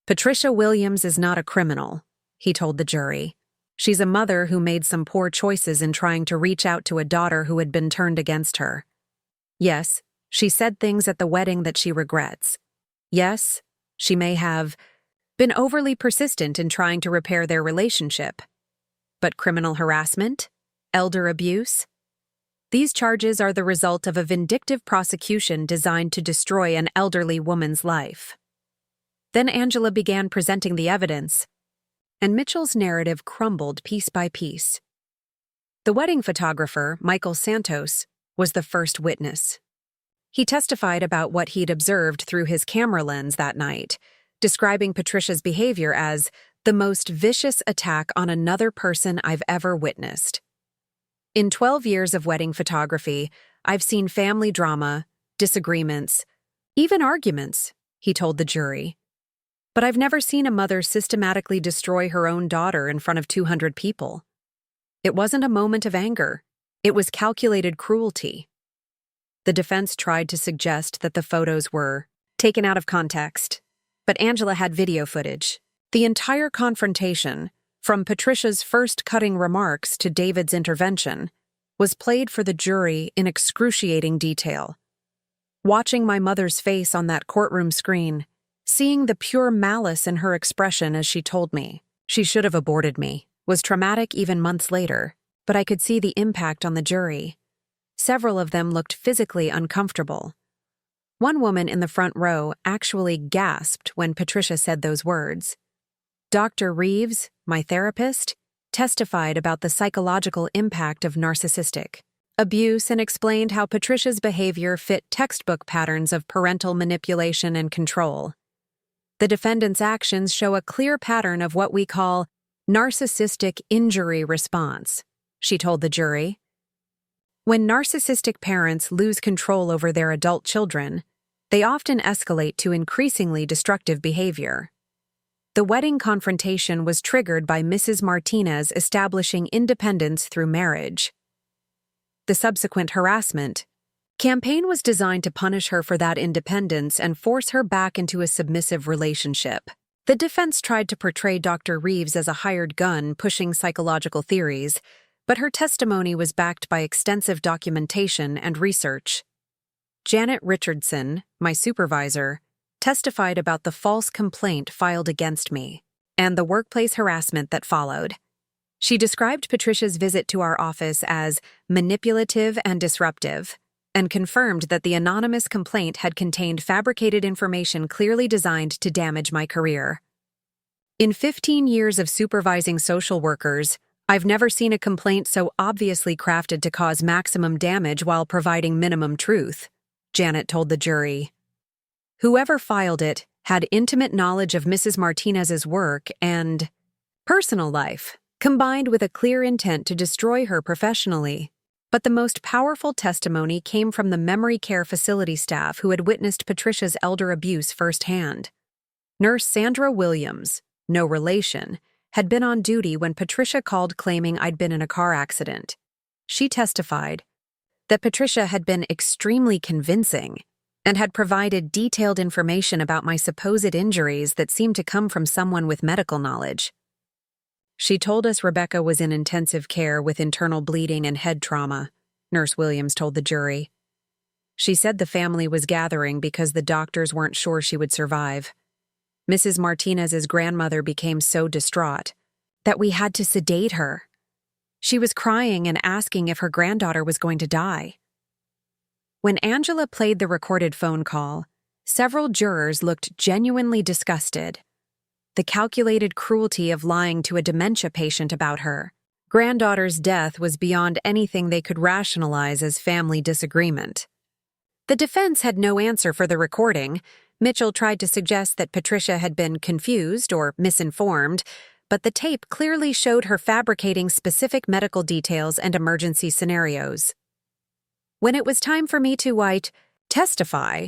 "Patricia Williams is not a criminal," he told the jury. "She's a mother who made some poor choices in trying to reach out to a daughter who had been turned against her. Yes, she said things at the wedding that she regrets. Yes, she may have been overly persistent in trying to repair their relationship. But criminal harassment? Elder abuse? These charges are the result of a vindictive prosecution designed to destroy an elderly woman's life." Then Angela began presenting the evidence, and Mitchell's narrative crumbled piece by piece. The wedding photographer, Michael Santos, was the first witness. He testified about what he'd observed through his camera lens that night, describing Patricia's behavior as the most vicious attack on another person I've ever witnessed. "In 12 years of wedding photography, I've seen family drama, disagreements, even arguments," he told the jury. "But I've never seen a mother systematically destroy her own daughter in front of 200 people. It wasn't a moment of anger. It was calculated cruelty." The defense tried to suggest that the photos were taken out of context, but Angela had video footage. The entire confrontation, from Patricia's first cutting remarks to David's intervention, was played for the jury in excruciating detail. Watching my mother's face on that courtroom screen, seeing the pure malice in her expression as she told me she should have aborted me, was traumatic even months later, but I could see the impact on the jury. Several of them looked physically uncomfortable. One woman in the front row actually gasped when Patricia said those words. Dr. Reeves, my therapist, testified about the psychological impact of narcissistic abuse and explained how Patricia's behavior fit textbook patterns of parental manipulation and control. The defendant's actions show a clear pattern of what we call narcissistic injury response, she told the jury. When narcissistic parents lose control over their adult children, they often escalate to increasingly destructive behavior. The wedding confrontation was triggered by Mrs. Martinez establishing independence through marriage. The subsequent harassment campaign was designed to punish her for that independence and force her back into a submissive relationship. The defense tried to portray Dr. Reeves as a hired gun pushing psychological theories, but her testimony was backed by extensive documentation and research. Janet Richardson, my supervisor, testified about the false complaint filed against me and the workplace harassment that followed. She described Patricia's visit to our office as manipulative and disruptive, and confirmed that the anonymous complaint had contained fabricated information clearly designed to damage my career. In 15 years of supervising social workers, I've never seen a complaint so obviously crafted to cause maximum damage while providing minimum truth, Janet told the jury. Whoever filed it had intimate knowledge of Mrs. Martinez's work and personal life, combined with a clear intent to destroy her professionally. But the most powerful testimony came from the memory care facility staff who had witnessed Patricia's elder abuse firsthand. Nurse Sandra Williams, no relation, had been on duty when Patricia called claiming I'd been in a car accident. She testified that Patricia had been extremely convincing and had provided detailed information about my supposed injuries that seemed to come from someone with medical knowledge. She told us Rebecca was in intensive care with internal bleeding and head trauma, Nurse Williams told the jury. She said the family was gathering because the doctors weren't sure she would survive. Mrs. Martinez's grandmother became so distraught that we had to sedate her. She was crying and asking if her granddaughter was going to die. When Angela played the recorded phone call, several jurors looked genuinely disgusted. The calculated cruelty of lying to a dementia patient about her granddaughter's death was beyond anything they could rationalize as family disagreement. The defense had no answer for the recording. Mitchell tried to suggest that Patricia had been confused or misinformed, but the tape clearly showed her fabricating specific medical details and emergency scenarios. When it was time for me to testify,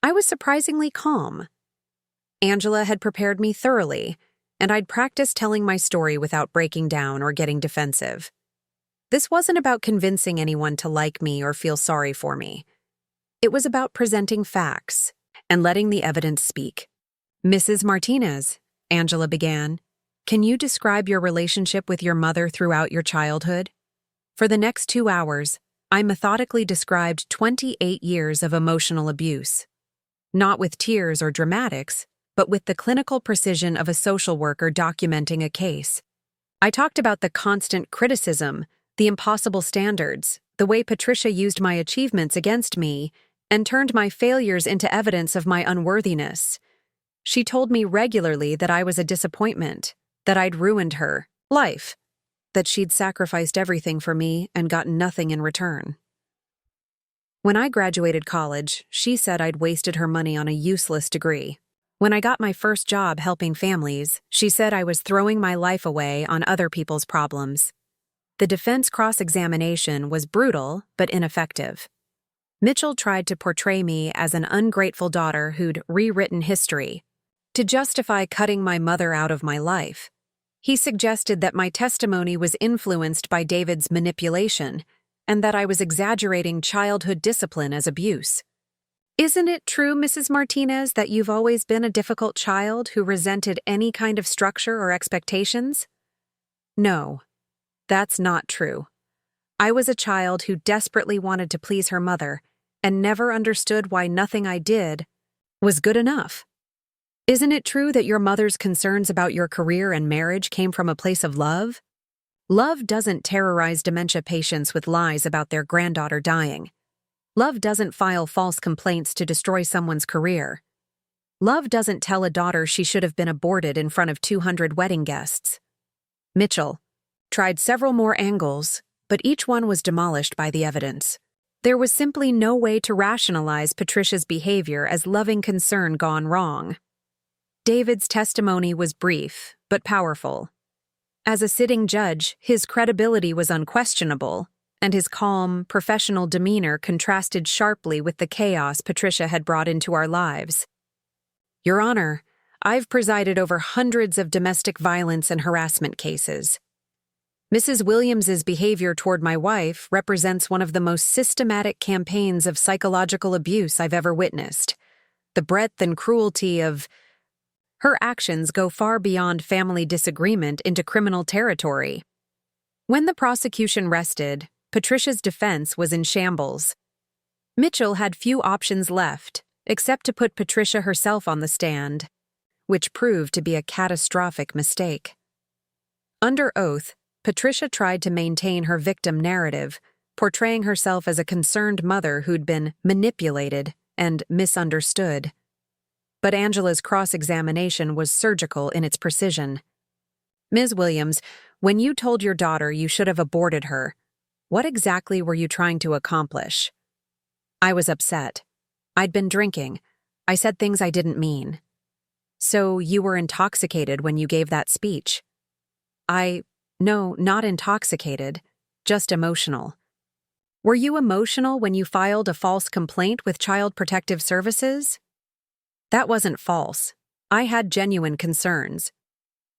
I was surprisingly calm. Angela had prepared me thoroughly, and I'd practiced telling my story without breaking down or getting defensive. This wasn't about convincing anyone to like me or feel sorry for me. It was about presenting facts and letting the evidence speak. Mrs. Martinez, Angela began, can you describe your relationship with your mother throughout your childhood? For the next 2 hours, I methodically described 28 years of emotional abuse. Not with tears or dramatics, but with the clinical precision of a social worker documenting a case. I talked about the constant criticism, the impossible standards, the way Patricia used my achievements against me, and turned my failures into evidence of my unworthiness. She told me regularly that I was a disappointment, that I'd ruined her life, that she'd sacrificed everything for me and gotten nothing in return. When I graduated college, she said I'd wasted her money on a useless degree. When I got my first job helping families, she said I was throwing my life away on other people's problems. The defense cross-examination was brutal but ineffective. Mitchell tried to portray me as an ungrateful daughter who'd rewritten history to justify cutting my mother out of my life. He suggested that my testimony was influenced by David's manipulation and that I was exaggerating childhood discipline as abuse. Isn't it true, Mrs. Martinez, that you've always been a difficult child who resented any kind of structure or expectations? No, that's not true. I was a child who desperately wanted to please her mother and never understood why nothing I did was good enough. Isn't it true that your mother's concerns about your career and marriage came from a place of love? Love doesn't terrorize dementia patients with lies about their granddaughter dying. Love doesn't file false complaints to destroy someone's career. Love doesn't tell a daughter she should have been aborted in front of 200 wedding guests. Mitchell tried several more angles, but each one was demolished by the evidence. There was simply no way to rationalize Patricia's behavior as loving concern gone wrong. David's testimony was brief, but powerful. As a sitting judge, his credibility was unquestionable, and his calm, professional demeanor contrasted sharply with the chaos Patricia had brought into our lives. "Your Honor, I've presided over hundreds of domestic violence and harassment cases. Mrs. Williams's behavior toward my wife represents one of the most systematic campaigns of psychological abuse I've ever witnessed. The breadth and cruelty of her actions go far beyond family disagreement into criminal territory." When the prosecution rested, Patricia's defense was in shambles. Mitchell had few options left, except to put Patricia herself on the stand, which proved to be a catastrophic mistake. Under oath, Patricia tried to maintain her victim narrative, portraying herself as a concerned mother who'd been manipulated and misunderstood. But Angela's cross-examination was surgical in its precision. "Ms. Williams, when you told your daughter you should have aborted her, what exactly were you trying to accomplish?" "I was upset. I'd been drinking. I said things I didn't mean." "So you were intoxicated when you gave that speech?" No, not intoxicated, just emotional." "Were you emotional when you filed a false complaint with Child Protective Services?" "That wasn't false. I had genuine concerns."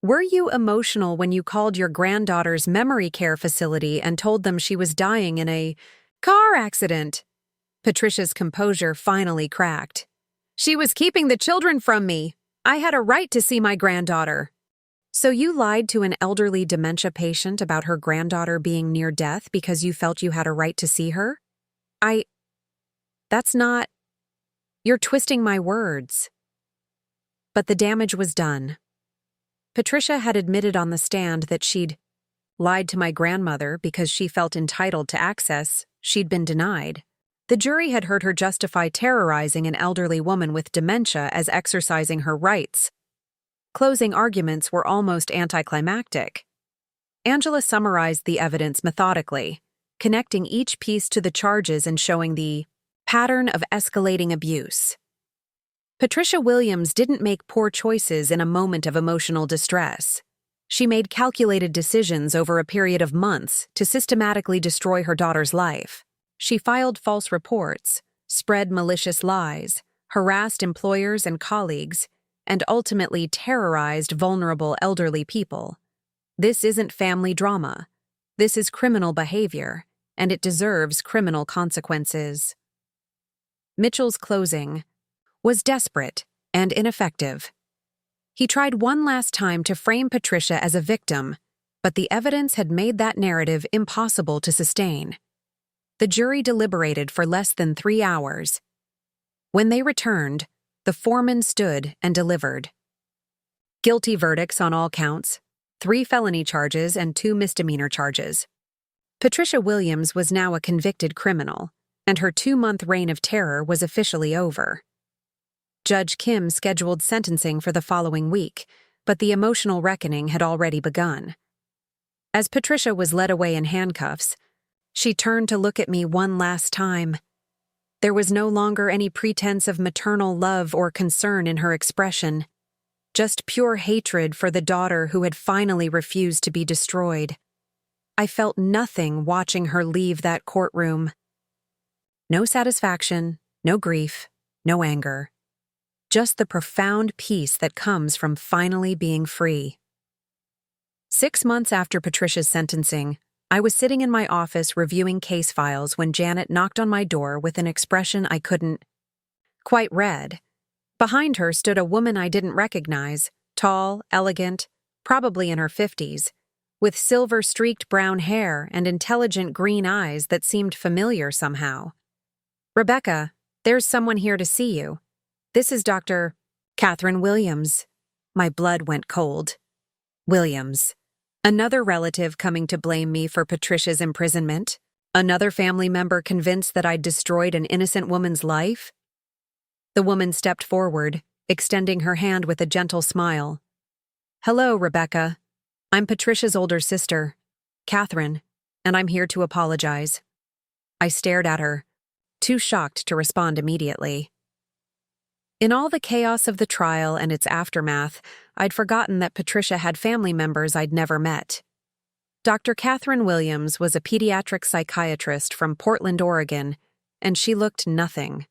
"Were you emotional when you called your granddaughter's memory care facility and told them she was dying in a car accident?" Patricia's composure finally cracked. "She was keeping the children from me. I had a right to see my granddaughter." "So you lied to an elderly dementia patient about her granddaughter being near death because you felt you had a right to see her?" That's not... You're twisting my words." But the damage was done. Patricia had admitted on the stand that she'd lied to my grandmother because she felt entitled to access she'd been denied. The jury had heard her justify terrorizing an elderly woman with dementia as exercising her rights. Closing arguments were almost anticlimactic. Angela summarized the evidence methodically, connecting each piece to the charges and showing the pattern of escalating abuse. Patricia Williams didn't make poor choices in a moment of emotional distress. She made calculated decisions over a period of months to systematically destroy her daughter's life. She filed false reports, spread malicious lies, harassed employers and colleagues, and ultimately terrorized vulnerable elderly people. This isn't family drama. This is criminal behavior, and it deserves criminal consequences. Mitchell's closing was desperate and ineffective. He tried one last time to frame Patricia as a victim, but the evidence had made that narrative impossible to sustain. The jury deliberated for less than 3 hours. When they returned, the foreman stood and delivered. Guilty verdicts on all counts, 3 felony charges and 2 misdemeanor charges. Patricia Williams was now a convicted criminal, and her 2-month reign of terror was officially over. Judge Kim scheduled sentencing for the following week, but the emotional reckoning had already begun. As Patricia was led away in handcuffs, she turned to look at me one last time. There was no longer any pretense of maternal love or concern in her expression, just pure hatred for the daughter who had finally refused to be destroyed. I felt nothing watching her leave that courtroom. No satisfaction, no grief, no anger. Just the profound peace that comes from finally being free. 6 months after Patricia's sentencing, I was sitting in my office reviewing case files when Janet knocked on my door with an expression I couldn't quite read. Behind her stood a woman I didn't recognize, tall, elegant, probably in her 50s, with silver-streaked brown hair and intelligent green eyes that seemed familiar somehow. "Rebecca, there's someone here to see you. This is Dr. Catherine Williams." My blood went cold. Williams. Another relative coming to blame me for Patricia's imprisonment? Another family member convinced that I'd destroyed an innocent woman's life? The woman stepped forward, extending her hand with a gentle smile. "Hello, Rebecca. I'm Patricia's older sister, Catherine." and I'm here to apologize." I stared at her, too shocked to respond immediately. In all the chaos of the trial and its aftermath, I'd forgotten that Patricia had family members I'd never met. Dr. Catherine Williams was a pediatric psychiatrist from Portland, Oregon, and she looked nothing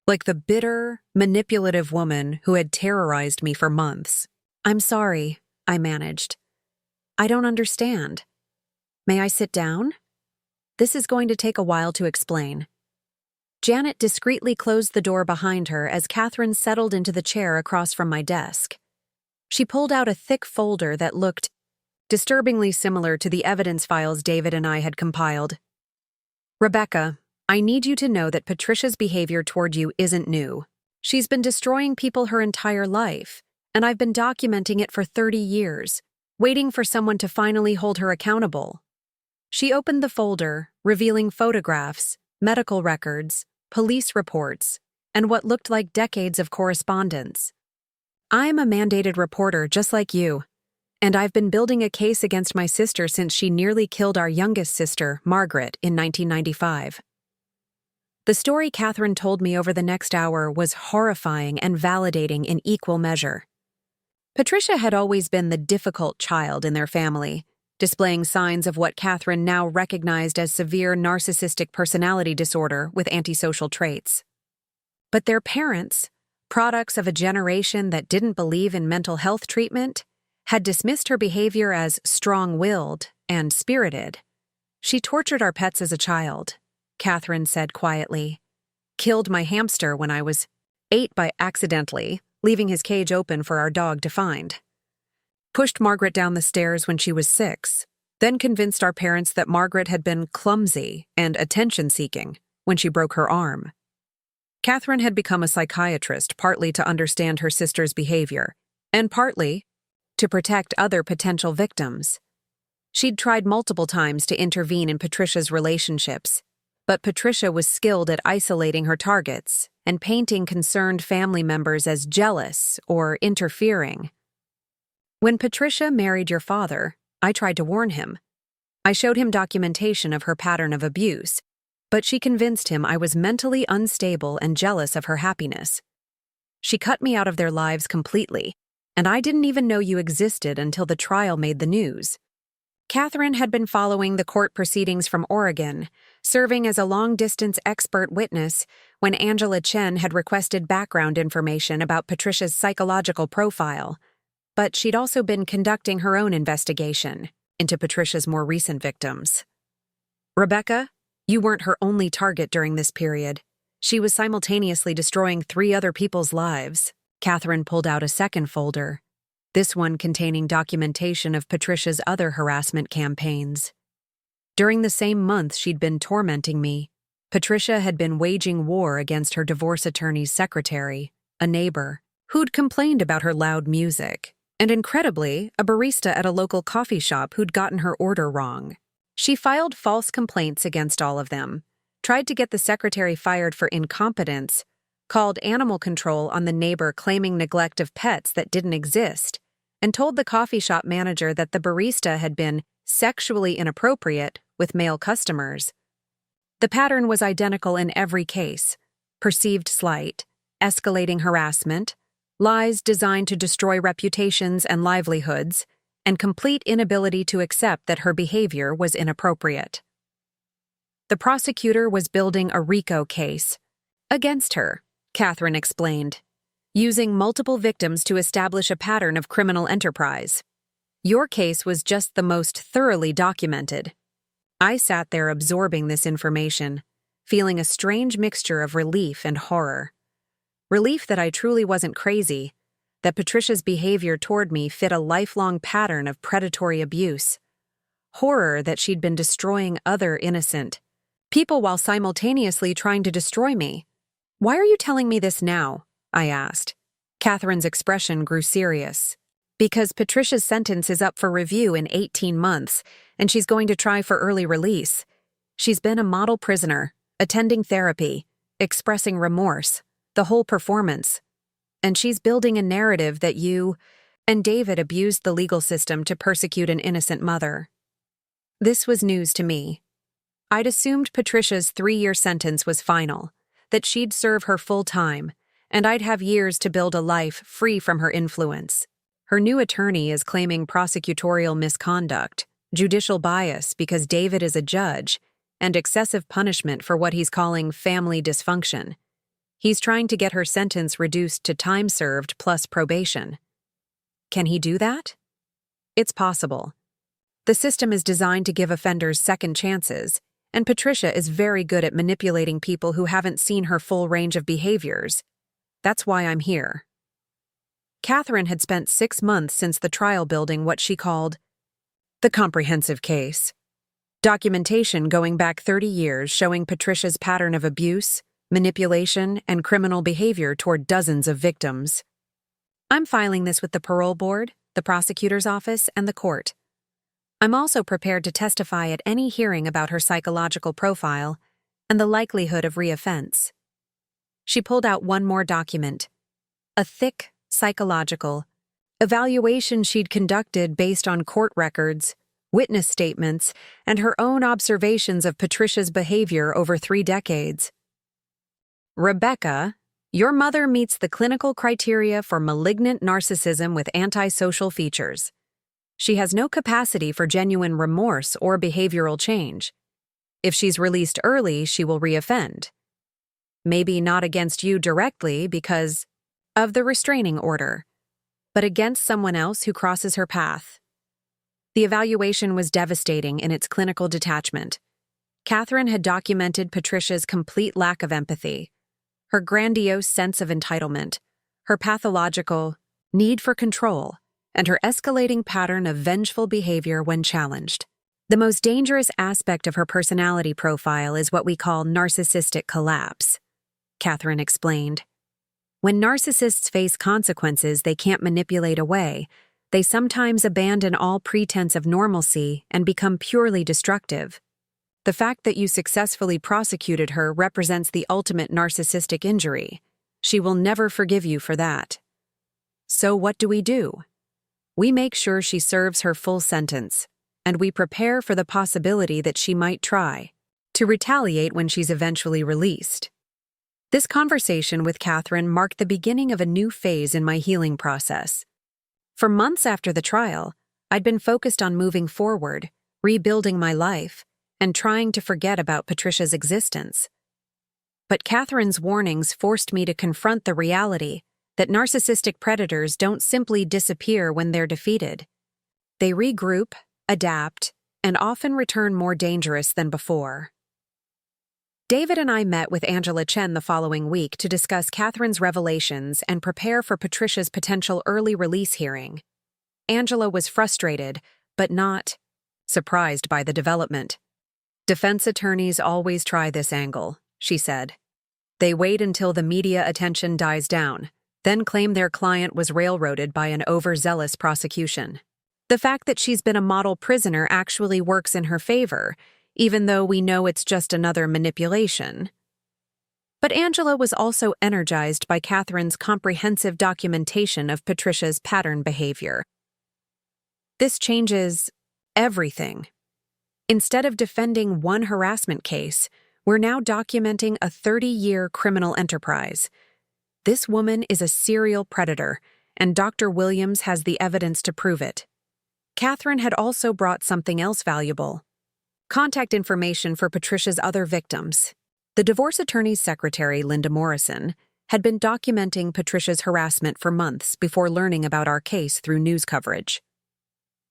like the bitter, manipulative woman who had terrorized me for months. "I'm sorry," I managed. "I don't understand. May I sit down? This is going to take a while to explain." Janet discreetly closed the door behind her as Catherine settled into the chair across from my desk. She pulled out a thick folder that looked disturbingly similar to the evidence files David and I had compiled. "Rebecca, I need you to know that Patricia's behavior toward you isn't new. She's been destroying people her entire life, and I've been documenting it for 30 years, waiting for someone to finally hold her accountable." She opened the folder, revealing photographs, medical records, police reports, and what looked like decades of correspondence. "I'm a mandated reporter just like you, and I've been building a case against my sister since she nearly killed our youngest sister, Margaret, in 1995. The story Catherine told me over the next hour was horrifying and validating in equal measure. Patricia had always been the difficult child in their family, displaying signs of what Catherine now recognized as severe narcissistic personality disorder with antisocial traits. But their parents, products of a generation that didn't believe in mental health treatment, had dismissed her behavior as strong-willed and spirited. "She tortured our pets as a child," Catherine said quietly. "Killed my hamster when I was 8 by accidentally, leaving his cage open for our dog to find. Pushed Margaret down the stairs when she was 6, then convinced our parents that Margaret had been clumsy and attention-seeking when she broke her arm." Catherine had become a psychiatrist partly to understand her sister's behavior, and partly to protect other potential victims. She'd tried multiple times to intervene in Patricia's relationships, but Patricia was skilled at isolating her targets and painting concerned family members as jealous or interfering. "When Patricia married your father, I tried to warn him. I showed him documentation of her pattern of abuse, but she convinced him I was mentally unstable and jealous of her happiness. She cut me out of their lives completely, and I didn't even know you existed until the trial made the news." Catherine had been following the court proceedings from Oregon, serving as a long-distance expert witness when Angela Chen had requested background information about Patricia's psychological profile, but she'd also been conducting her own investigation into Patricia's more recent victims. "Rebecca, you weren't her only target during this period. She was simultaneously destroying 3 other people's lives." Catherine pulled out a second folder, this one containing documentation of Patricia's other harassment campaigns. During the same month she'd been tormenting me, Patricia had been waging war against her divorce attorney's secretary, a neighbor, who'd complained about her loud music, and incredibly, a barista at a local coffee shop who'd gotten her order wrong. She filed false complaints against all of them, tried to get the secretary fired for incompetence, called animal control on the neighbor claiming neglect of pets that didn't exist, and told the coffee shop manager that the barista had been sexually inappropriate with male customers. The pattern was identical in every case: perceived slight, escalating harassment, lies designed to destroy reputations and livelihoods, and complete inability to accept that her behavior was inappropriate. The prosecutor was building a RICO case against her, Catherine explained, using multiple victims to establish a pattern of criminal enterprise. Your case was just the most thoroughly documented. I sat there absorbing this information, feeling a strange mixture of relief and horror. Relief that I truly wasn't crazy, that Patricia's behavior toward me fit a lifelong pattern of predatory abuse. Horror that she'd been destroying other innocent people while simultaneously trying to destroy me. "Why are you telling me this now?" I asked. Catherine's expression grew serious. "Because Patricia's sentence is up for review in 18 months, and she's going to try for early release. She's been a model prisoner, attending therapy, expressing remorse, the whole performance. And she's building a narrative that you and David abused the legal system to persecute an innocent mother." This was news to me. I'd assumed Patricia's 3-year sentence was final, that she'd serve her full time, and I'd have years to build a life free from her influence. Her new attorney is claiming prosecutorial misconduct, judicial bias because David is a judge, and excessive punishment for what he's calling family dysfunction. He's trying to get her sentence reduced to time served plus probation. Can he do that? It's possible. The system is designed to give offenders second chances, and Patricia is very good at manipulating people who haven't seen her full range of behaviors. That's why I'm here. Catherine had spent 6 months since the trial building what she called the comprehensive case. Documentation going back 30 years showing Patricia's pattern of abuse, manipulation, and criminal behavior toward dozens of victims. I'm filing this with the parole board, the prosecutor's office, and the court. I'm also prepared to testify at any hearing about her psychological profile and the likelihood of reoffense. She pulled out one more document, a thick, psychological evaluation she'd conducted based on court records, witness statements, and her own observations of Patricia's behavior over 3 decades. Rebecca, your mother meets the clinical criteria for malignant narcissism with antisocial features. She has no capacity for genuine remorse or behavioral change. If she's released early, she will reoffend. Maybe not against you directly because of the restraining order, but against someone else who crosses her path. The evaluation was devastating in its clinical detachment. Catherine had documented Patricia's complete lack of empathy, her grandiose sense of entitlement, her pathological need for control, and her escalating pattern of vengeful behavior when challenged. The most dangerous aspect of her personality profile is what we call narcissistic collapse, Catherine explained. When narcissists face consequences they can't manipulate away, they sometimes abandon all pretense of normalcy and become purely destructive. The fact that you successfully prosecuted her represents the ultimate narcissistic injury. She will never forgive you for that. So what do? We make sure she serves her full sentence, and we prepare for the possibility that she might try to retaliate when she's eventually released. This conversation with Catherine marked the beginning of a new phase in my healing process. For months after the trial, I'd been focused on moving forward, rebuilding my life, and trying to forget about Patricia's existence. But Catherine's warnings forced me to confront the reality that narcissistic predators don't simply disappear when they're defeated. They regroup, adapt, and often return more dangerous than before. David and I met with Angela Chen the following week to discuss Catherine's revelations and prepare for Patricia's potential early release hearing. Angela was frustrated, but not surprised by the development. Defense attorneys always try this angle, she said. They wait until the media attention dies down, then claim their client was railroaded by an overzealous prosecution. The fact that she's been a model prisoner actually works in her favor, even though we know it's just another manipulation. But Angela was also energized by Catherine's comprehensive documentation of Patricia's pattern behavior. This changes everything. Instead of defending one harassment case, we're now documenting a 30-year criminal enterprise. This woman is a serial predator, and Dr. Williams has the evidence to prove it. Catherine had also brought something else valuable: contact information for Patricia's other victims. The divorce attorney's secretary, Linda Morrison, had been documenting Patricia's harassment for months before learning about our case through news coverage.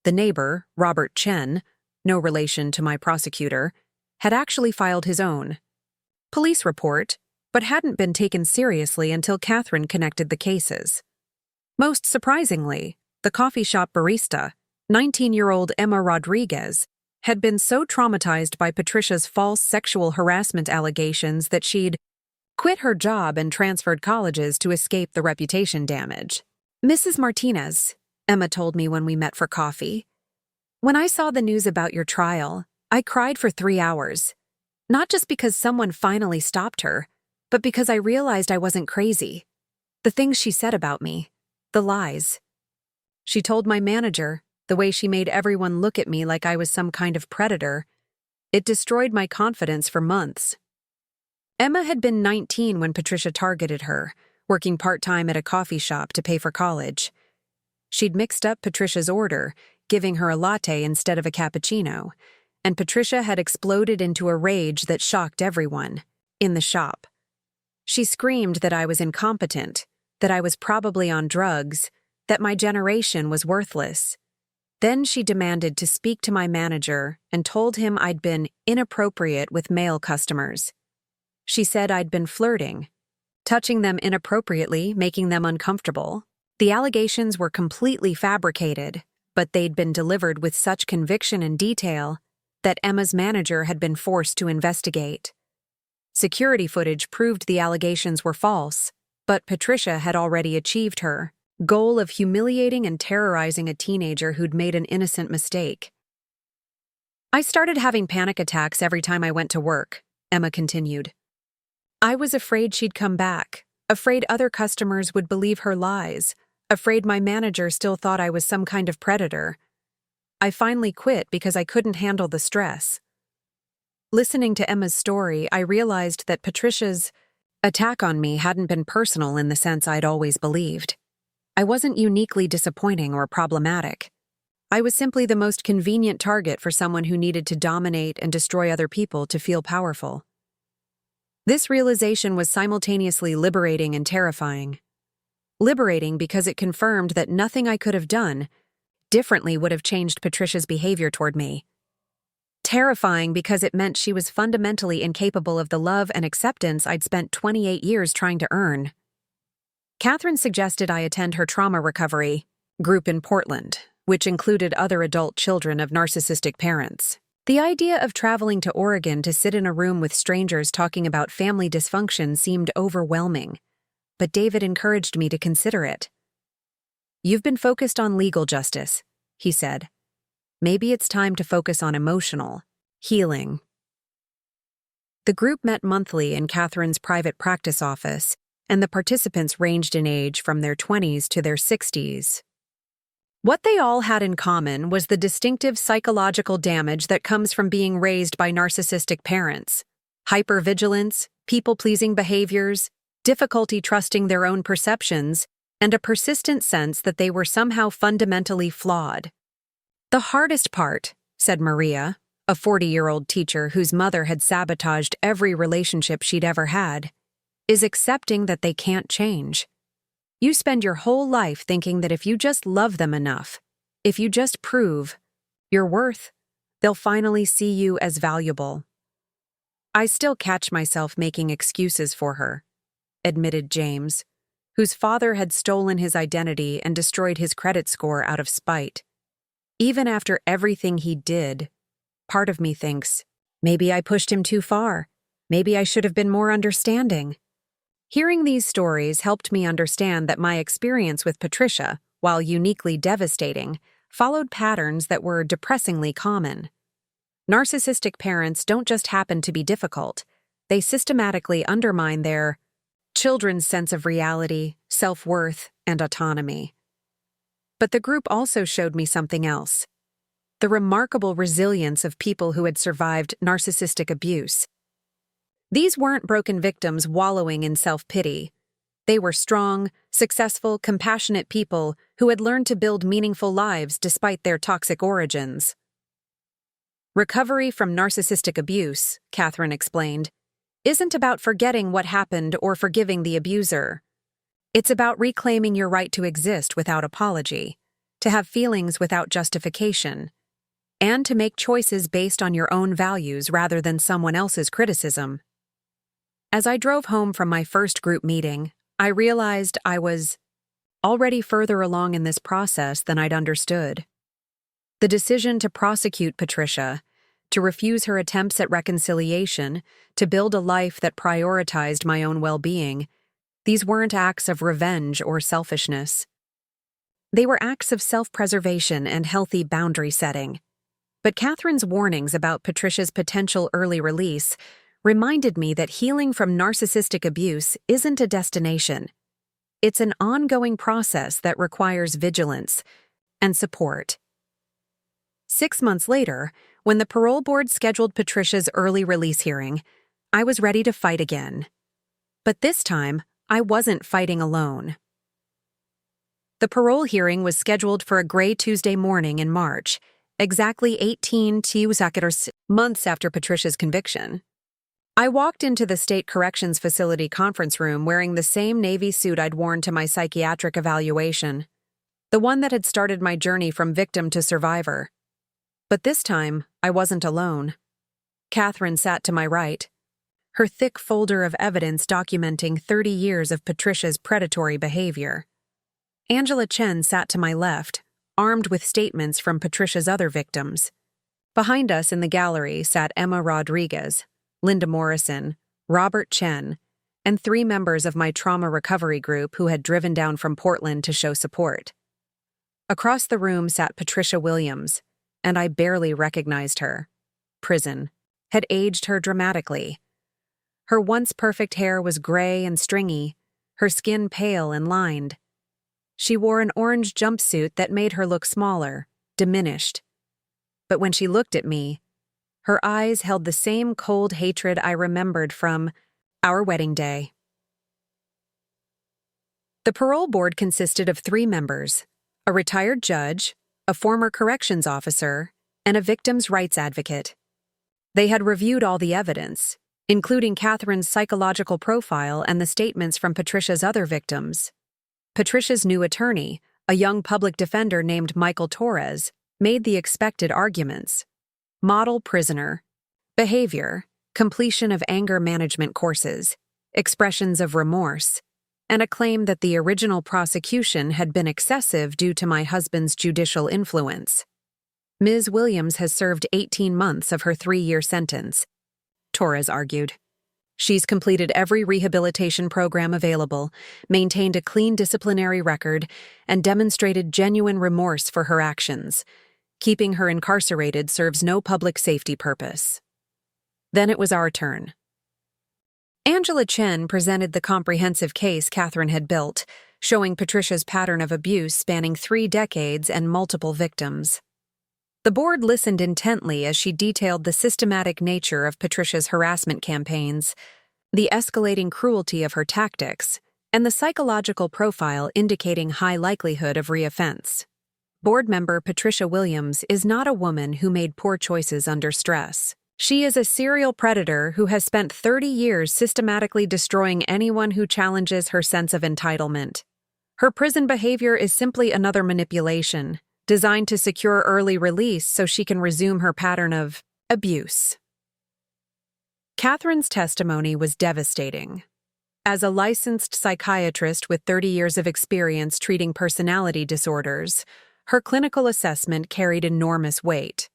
The neighbor, Robert Chen, no relation to my prosecutor, had actually filed his own police report, but hadn't been taken seriously until Catherine connected the cases. Most surprisingly, the coffee shop barista, 19-year-old Emma Rodriguez, had been so traumatized by Patricia's false sexual harassment allegations that she'd quit her job and transferred colleges to escape the reputation damage. "Mrs. Martinez," Emma told me when we met for coffee, "when I saw the news about your trial, I cried for 3 hours. Not just because someone finally stopped her, but because I realized I wasn't crazy. The things she said about me, the lies. She told my manager, the way she made everyone look at me like I was some kind of predator. It destroyed my confidence for months. Emma had been 19 when Patricia targeted her, working part-time at a coffee shop to pay for college. She'd mixed up Patricia's order, giving her a latte instead of a cappuccino, and Patricia had exploded into a rage that shocked everyone in the shop. She screamed that I was incompetent, that I was probably on drugs, that my generation was worthless. Then she demanded to speak to my manager and told him I'd been inappropriate with male customers. She said I'd been flirting, touching them inappropriately, making them uncomfortable. The allegations were completely fabricated, but they'd been delivered with such conviction and detail that Emma's manager had been forced to investigate. Security footage proved the allegations were false, but Patricia had already achieved her goal of humiliating and terrorizing a teenager who'd made an innocent mistake. I started having panic attacks every time I went to work, Emma continued. I was afraid she'd come back, afraid other customers would believe her lies, afraid my manager still thought I was some kind of predator. I finally quit because I couldn't handle the stress. Listening to Emma's story, I realized that Patricia's attack on me hadn't been personal in the sense I'd always believed. I wasn't uniquely disappointing or problematic. I was simply the most convenient target for someone who needed to dominate and destroy other people to feel powerful. This realization was simultaneously liberating and terrifying. Liberating because it confirmed that nothing I could have done differently would have changed Patricia's behavior toward me. Terrifying because it meant she was fundamentally incapable of the love and acceptance I'd spent 28 years trying to earn. Catherine suggested I attend her trauma recovery group in Portland, which included other adult children of narcissistic parents. The idea of traveling to Oregon to sit in a room with strangers talking about family dysfunction seemed overwhelming, but David encouraged me to consider it. You've been focused on legal justice, he said. Maybe it's time to focus on emotional healing. The group met monthly in Catherine's private practice office, and the participants ranged in age from their 20s to their 60s. What they all had in common was the distinctive psychological damage that comes from being raised by narcissistic parents: hypervigilance, people-pleasing behaviors, difficulty trusting their own perceptions, and a persistent sense that they were somehow fundamentally flawed. The hardest part, said Maria, a 40-year-old teacher whose mother had sabotaged every relationship she'd ever had, is accepting that they can't change. You spend your whole life thinking that if you just love them enough, if you just prove your worth, they'll finally see you as valuable. I still catch myself making excuses for her, admitted James, whose father had stolen his identity and destroyed his credit score out of spite. Even after everything he did, part of me thinks, maybe I pushed him too far. Maybe I should have been more understanding. Hearing these stories helped me understand that my experience with Patricia, while uniquely devastating, followed patterns that were depressingly common. Narcissistic parents don't just happen to be difficult. They systematically undermine their children's sense of reality, self-worth, and autonomy. But the group also showed me something else: the remarkable resilience of people who had survived narcissistic abuse. These weren't broken victims wallowing in self-pity. They were strong, successful, compassionate people who had learned to build meaningful lives despite their toxic origins. Recovery from narcissistic abuse, Catherine explained, isn't about forgetting what happened or forgiving the abuser. It's about reclaiming your right to exist without apology, to have feelings without justification, and to make choices based on your own values rather than someone else's criticism. As I drove home from my first group meeting, I realized I was already further along in this process than I'd understood. The decision to prosecute Patricia, to refuse her attempts at reconciliation, to build a life that prioritized my own well-being, these weren't acts of revenge or selfishness. They were acts of self-preservation and healthy boundary setting. But Catherine's warnings about Patricia's potential early release reminded me that healing from narcissistic abuse isn't a destination. It's an ongoing process that requires vigilance and support. 6 months later, when the parole board scheduled Patricia's early release hearing, I was ready to fight again. But this time, I wasn't fighting alone. The parole hearing was scheduled for a gray Tuesday morning in March, exactly 18 months after Patricia's conviction. I walked into the state corrections facility conference room wearing the same navy suit I'd worn to my psychiatric evaluation, the one that had started my journey from victim to survivor. But this time, I wasn't alone. Catherine sat to my right, her thick folder of evidence documenting 30 years of Patricia's predatory behavior. Angela Chen sat to my left, armed with statements from Patricia's other victims. Behind us in the gallery sat Emma Rodriguez, Linda Morrison, Robert Chen, and 3 members of my trauma recovery group who had driven down from Portland to show support. Across the room sat Patricia Williams, and I barely recognized her. Prison had aged her dramatically. Her once perfect hair was gray and stringy, her skin pale and lined. She wore an orange jumpsuit that made her look smaller, diminished. But when she looked at me, her eyes held the same cold hatred I remembered from our wedding day. The parole board consisted of 3 members, a retired judge, a former corrections officer, and a victim's rights advocate. They had reviewed all the evidence, including Catherine's psychological profile and the statements from Patricia's other victims. Patricia's new attorney, a young public defender named Michael Torres, made the expected arguments: model prisoner, behavior, completion of anger management courses, expressions of remorse, and a claim that the original prosecution had been excessive due to my husband's judicial influence. Ms. Williams has served 18 months of her 3-year sentence, Torres argued. She's completed every rehabilitation program available, maintained a clean disciplinary record, and demonstrated genuine remorse for her actions. Keeping her incarcerated serves no public safety purpose. Then it was our turn. Angela Chen presented the comprehensive case Catherine had built, showing Patricia's pattern of abuse spanning 3 decades and multiple victims. The board listened intently as she detailed the systematic nature of Patricia's harassment campaigns, the escalating cruelty of her tactics, and the psychological profile indicating high likelihood of reoffense. Board member Patricia Williams is not a woman who made poor choices under stress. She is a serial predator who has spent 30 years systematically destroying anyone who challenges her sense of entitlement. Her prison behavior is simply another manipulation, designed to secure early release so she can resume her pattern of abuse. Catherine's testimony was devastating. As a licensed psychiatrist with 30 years of experience treating personality disorders, her clinical assessment carried enormous weight.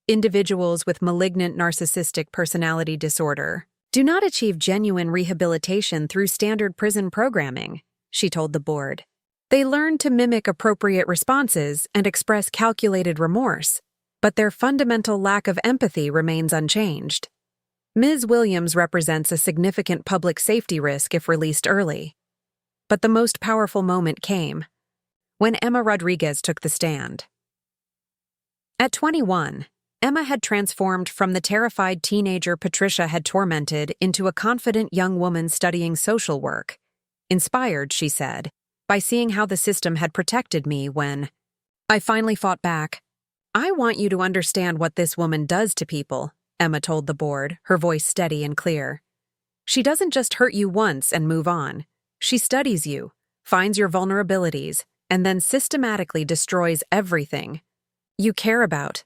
Individuals with malignant narcissistic personality disorder do not achieve genuine rehabilitation through standard prison programming, she told the board. They learn to mimic appropriate responses and express calculated remorse, but their fundamental lack of empathy remains unchanged. Ms. Williams represents a significant public safety risk if released early. But the most powerful moment came when Emma Rodriguez took the stand. At 21, Emma had transformed from the terrified teenager Patricia had tormented into a confident young woman studying social work, inspired, she said, by seeing how the system had protected me when I finally fought back. "I want you to understand what this woman does to people," Emma told the board, her voice steady and clear. "She doesn't just hurt you once and move on. She studies you, finds your vulnerabilities, and then systematically destroys everything you care about.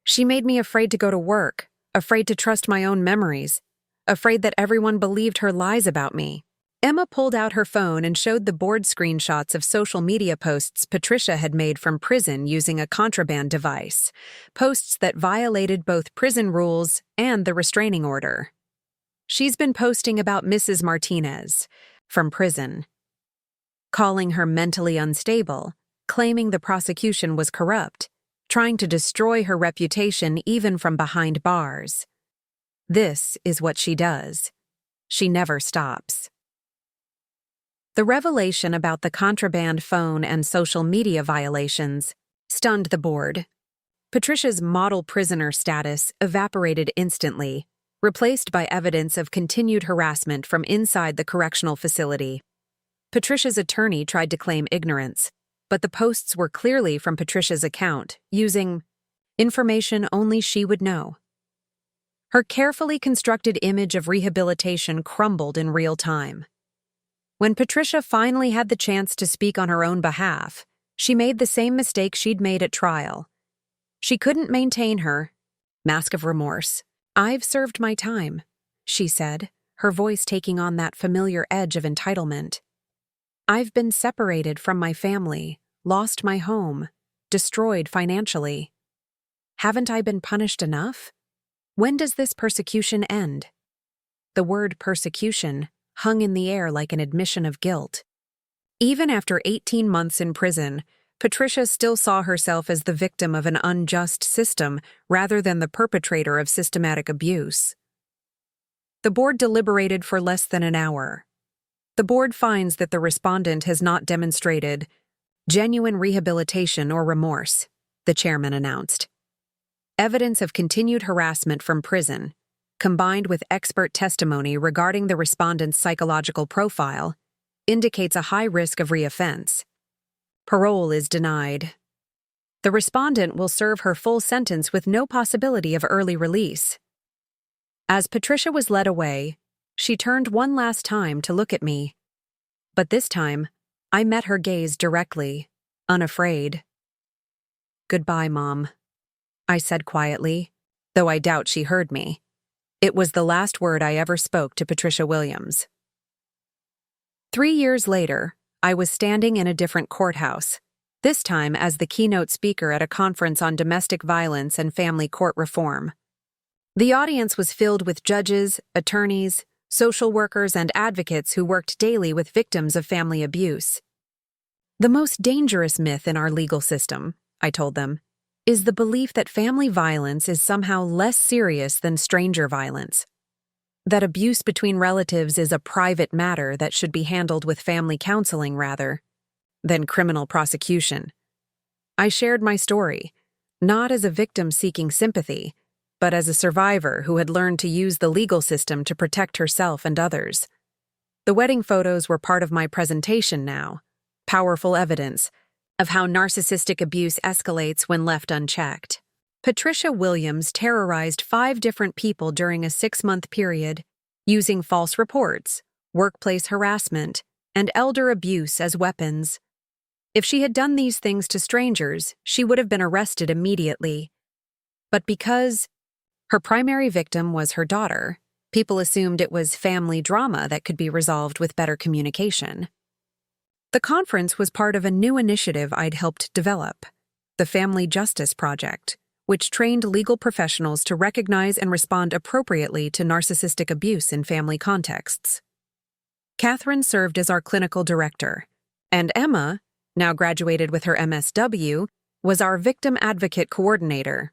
She made me afraid to go to work, afraid to trust my own memories, afraid that everyone believed her lies about me." Emma pulled out her phone and showed the board screenshots of social media posts Patricia had made from prison using a contraband device, posts that violated both prison rules and the restraining order. She's been posting about Mrs. Martinez from prison, calling her mentally unstable, claiming the prosecution was corrupt, trying to destroy her reputation even from behind bars. This is what she does. She never stops. The revelation about the contraband phone and social media violations stunned the board. Patricia's model prisoner status evaporated instantly, replaced by evidence of continued harassment from inside the correctional facility. Patricia's attorney tried to claim ignorance, but the posts were clearly from Patricia's account, using information only she would know. Her carefully constructed image of rehabilitation crumbled in real time. When Patricia finally had the chance to speak on her own behalf, she made the same mistake she'd made at trial. She couldn't maintain her mask of remorse. "I've served my time," she said, her voice taking on that familiar edge of entitlement. "I've been separated from my family, lost my home, destroyed financially. Haven't I been punished enough? When does this persecution end?" The word persecution hung in the air like an admission of guilt. Even after 18 months in prison, Patricia still saw herself as the victim of an unjust system rather than the perpetrator of systematic abuse. The board deliberated for less than an hour. The board finds that the respondent has not demonstrated genuine rehabilitation or remorse, the chairman announced. Evidence of continued harassment from prison, combined with expert testimony regarding the respondent's psychological profile, indicates a high risk of reoffense. Parole is denied. The respondent will serve her full sentence with no possibility of early release. As Patricia was led away, she turned one last time to look at me. But this time, I met her gaze directly, unafraid. "Goodbye, Mom," I said quietly, though I doubt she heard me. It was the last word I ever spoke to Patricia Williams. 3 years later, I was standing in a different courthouse, this time as the keynote speaker at a conference on domestic violence and family court reform. The audience was filled with judges, attorneys, social workers, and advocates who worked daily with victims of family abuse. "The most dangerous myth in our legal system," I told them, "is the belief that family violence is somehow less serious than stranger violence. That abuse between relatives is a private matter that should be handled with family counseling rather than criminal prosecution." I shared my story, not as a victim seeking sympathy, but as a survivor who had learned to use the legal system to protect herself and others. The wedding photos were part of my presentation now, powerful evidence of how narcissistic abuse escalates when left unchecked. Patricia Williams terrorized 5 different people during a 6-month period, using false reports, workplace harassment, and elder abuse as weapons. If she had done these things to strangers, she would have been arrested immediately. But because her primary victim was her daughter, people assumed it was family drama that could be resolved with better communication. The conference was part of a new initiative I'd helped develop, the Family Justice Project, which trained legal professionals to recognize and respond appropriately to narcissistic abuse in family contexts. Catherine served as our clinical director, and Emma, now graduated with her MSW, was our victim advocate coordinator.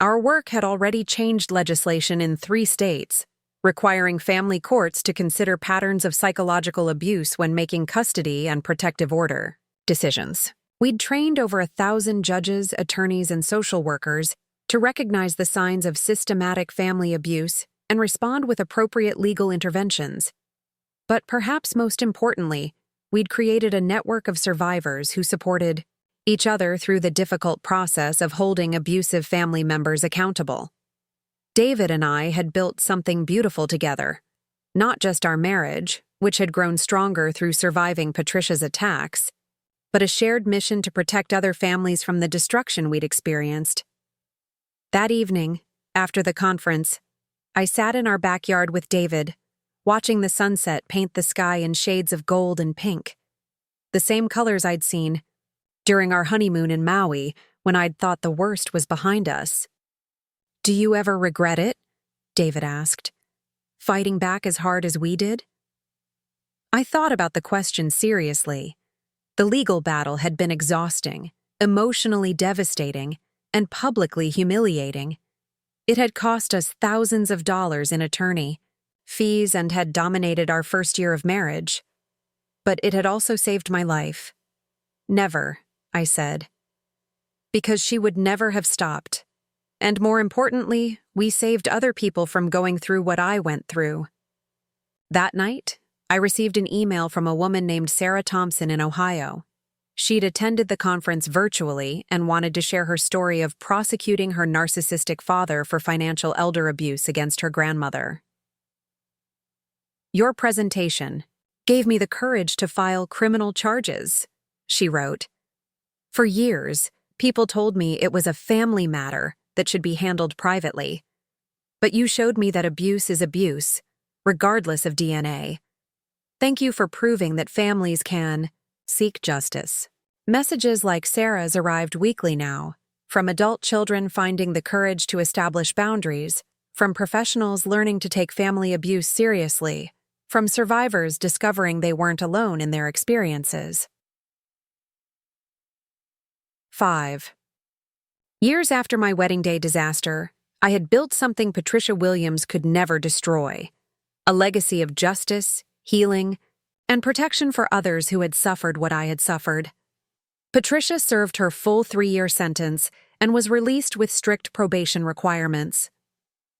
Our work had already changed legislation in 3 states, requiring family courts to consider patterns of psychological abuse when making custody and protective order decisions. We'd trained over 1,000 judges, attorneys, and social workers to recognize the signs of systematic family abuse and respond with appropriate legal interventions. But perhaps most importantly, we'd created a network of survivors who supported each other through the difficult process of holding abusive family members accountable. David and I had built something beautiful together, not just our marriage, which had grown stronger through surviving Patricia's attacks, but a shared mission to protect other families from the destruction we'd experienced. That evening, after the conference, I sat in our backyard with David, watching the sunset paint the sky in shades of gold and pink, the same colors I'd seen during our honeymoon in Maui when I'd thought the worst was behind us. "Do you ever regret it?" David asked. "Fighting back as hard as we did?" I thought about the question seriously. The legal battle had been exhausting, emotionally devastating, and publicly humiliating. It had cost us thousands of dollars in attorney fees and had dominated our first year of marriage. But it had also saved my life. "Never," I said. because she would never have stopped. And more importantly, we saved other people from going through what I went through. That night, I received an email from a woman named Sarah Thompson in Ohio. She'd attended the conference virtually and wanted to share her story of prosecuting her narcissistic father for financial elder abuse against her grandmother. "Your presentation gave me the courage to file criminal charges," she wrote. "For years, people told me it was a family matter that should be handled privately. But you showed me that abuse is abuse, regardless of DNA. Thank you for proving that families can seek justice." Messages like Sarah's arrived weekly now, from adult children finding the courage to establish boundaries, from professionals learning to take family abuse seriously, from survivors discovering they weren't alone in their experiences. 5. Years after my wedding day disaster, I had built something Patricia Williams could never destroy: a legacy of justice, healing, and protection for others who had suffered what I had suffered. Patricia served her full 3-year sentence and was released with strict probation requirements.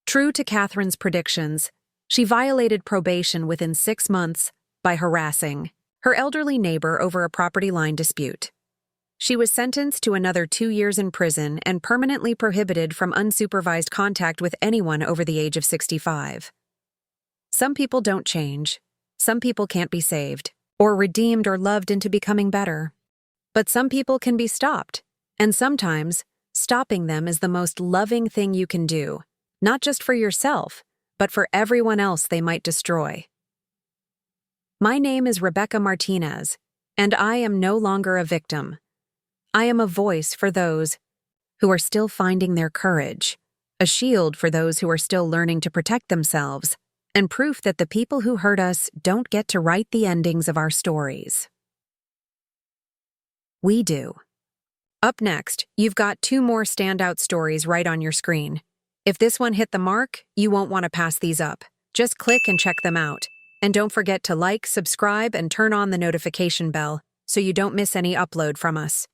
True to Catherine's predictions, she violated probation within 6 months by harassing her elderly neighbor over a property line dispute. She was sentenced to another 2 years in prison and permanently prohibited from unsupervised contact with anyone over the age of 65. Some people don't change. Some people can't be saved, or redeemed or loved into becoming better. But some people can be stopped, and sometimes stopping them is the most loving thing you can do, not just for yourself, but for everyone else they might destroy. My name is Rebecca Martinez, and I am no longer a victim. I am a voice for those who are still finding their courage, a shield for those who are still learning to protect themselves, and proof that the people who hurt us don't get to write the endings of our stories. We do. Up next, you've got 2 more standout stories right on your screen. If this one hit the mark, you won't want to pass these up. Just click and check them out. And don't forget to like, subscribe, and turn on the notification bell so you don't miss any upload from us.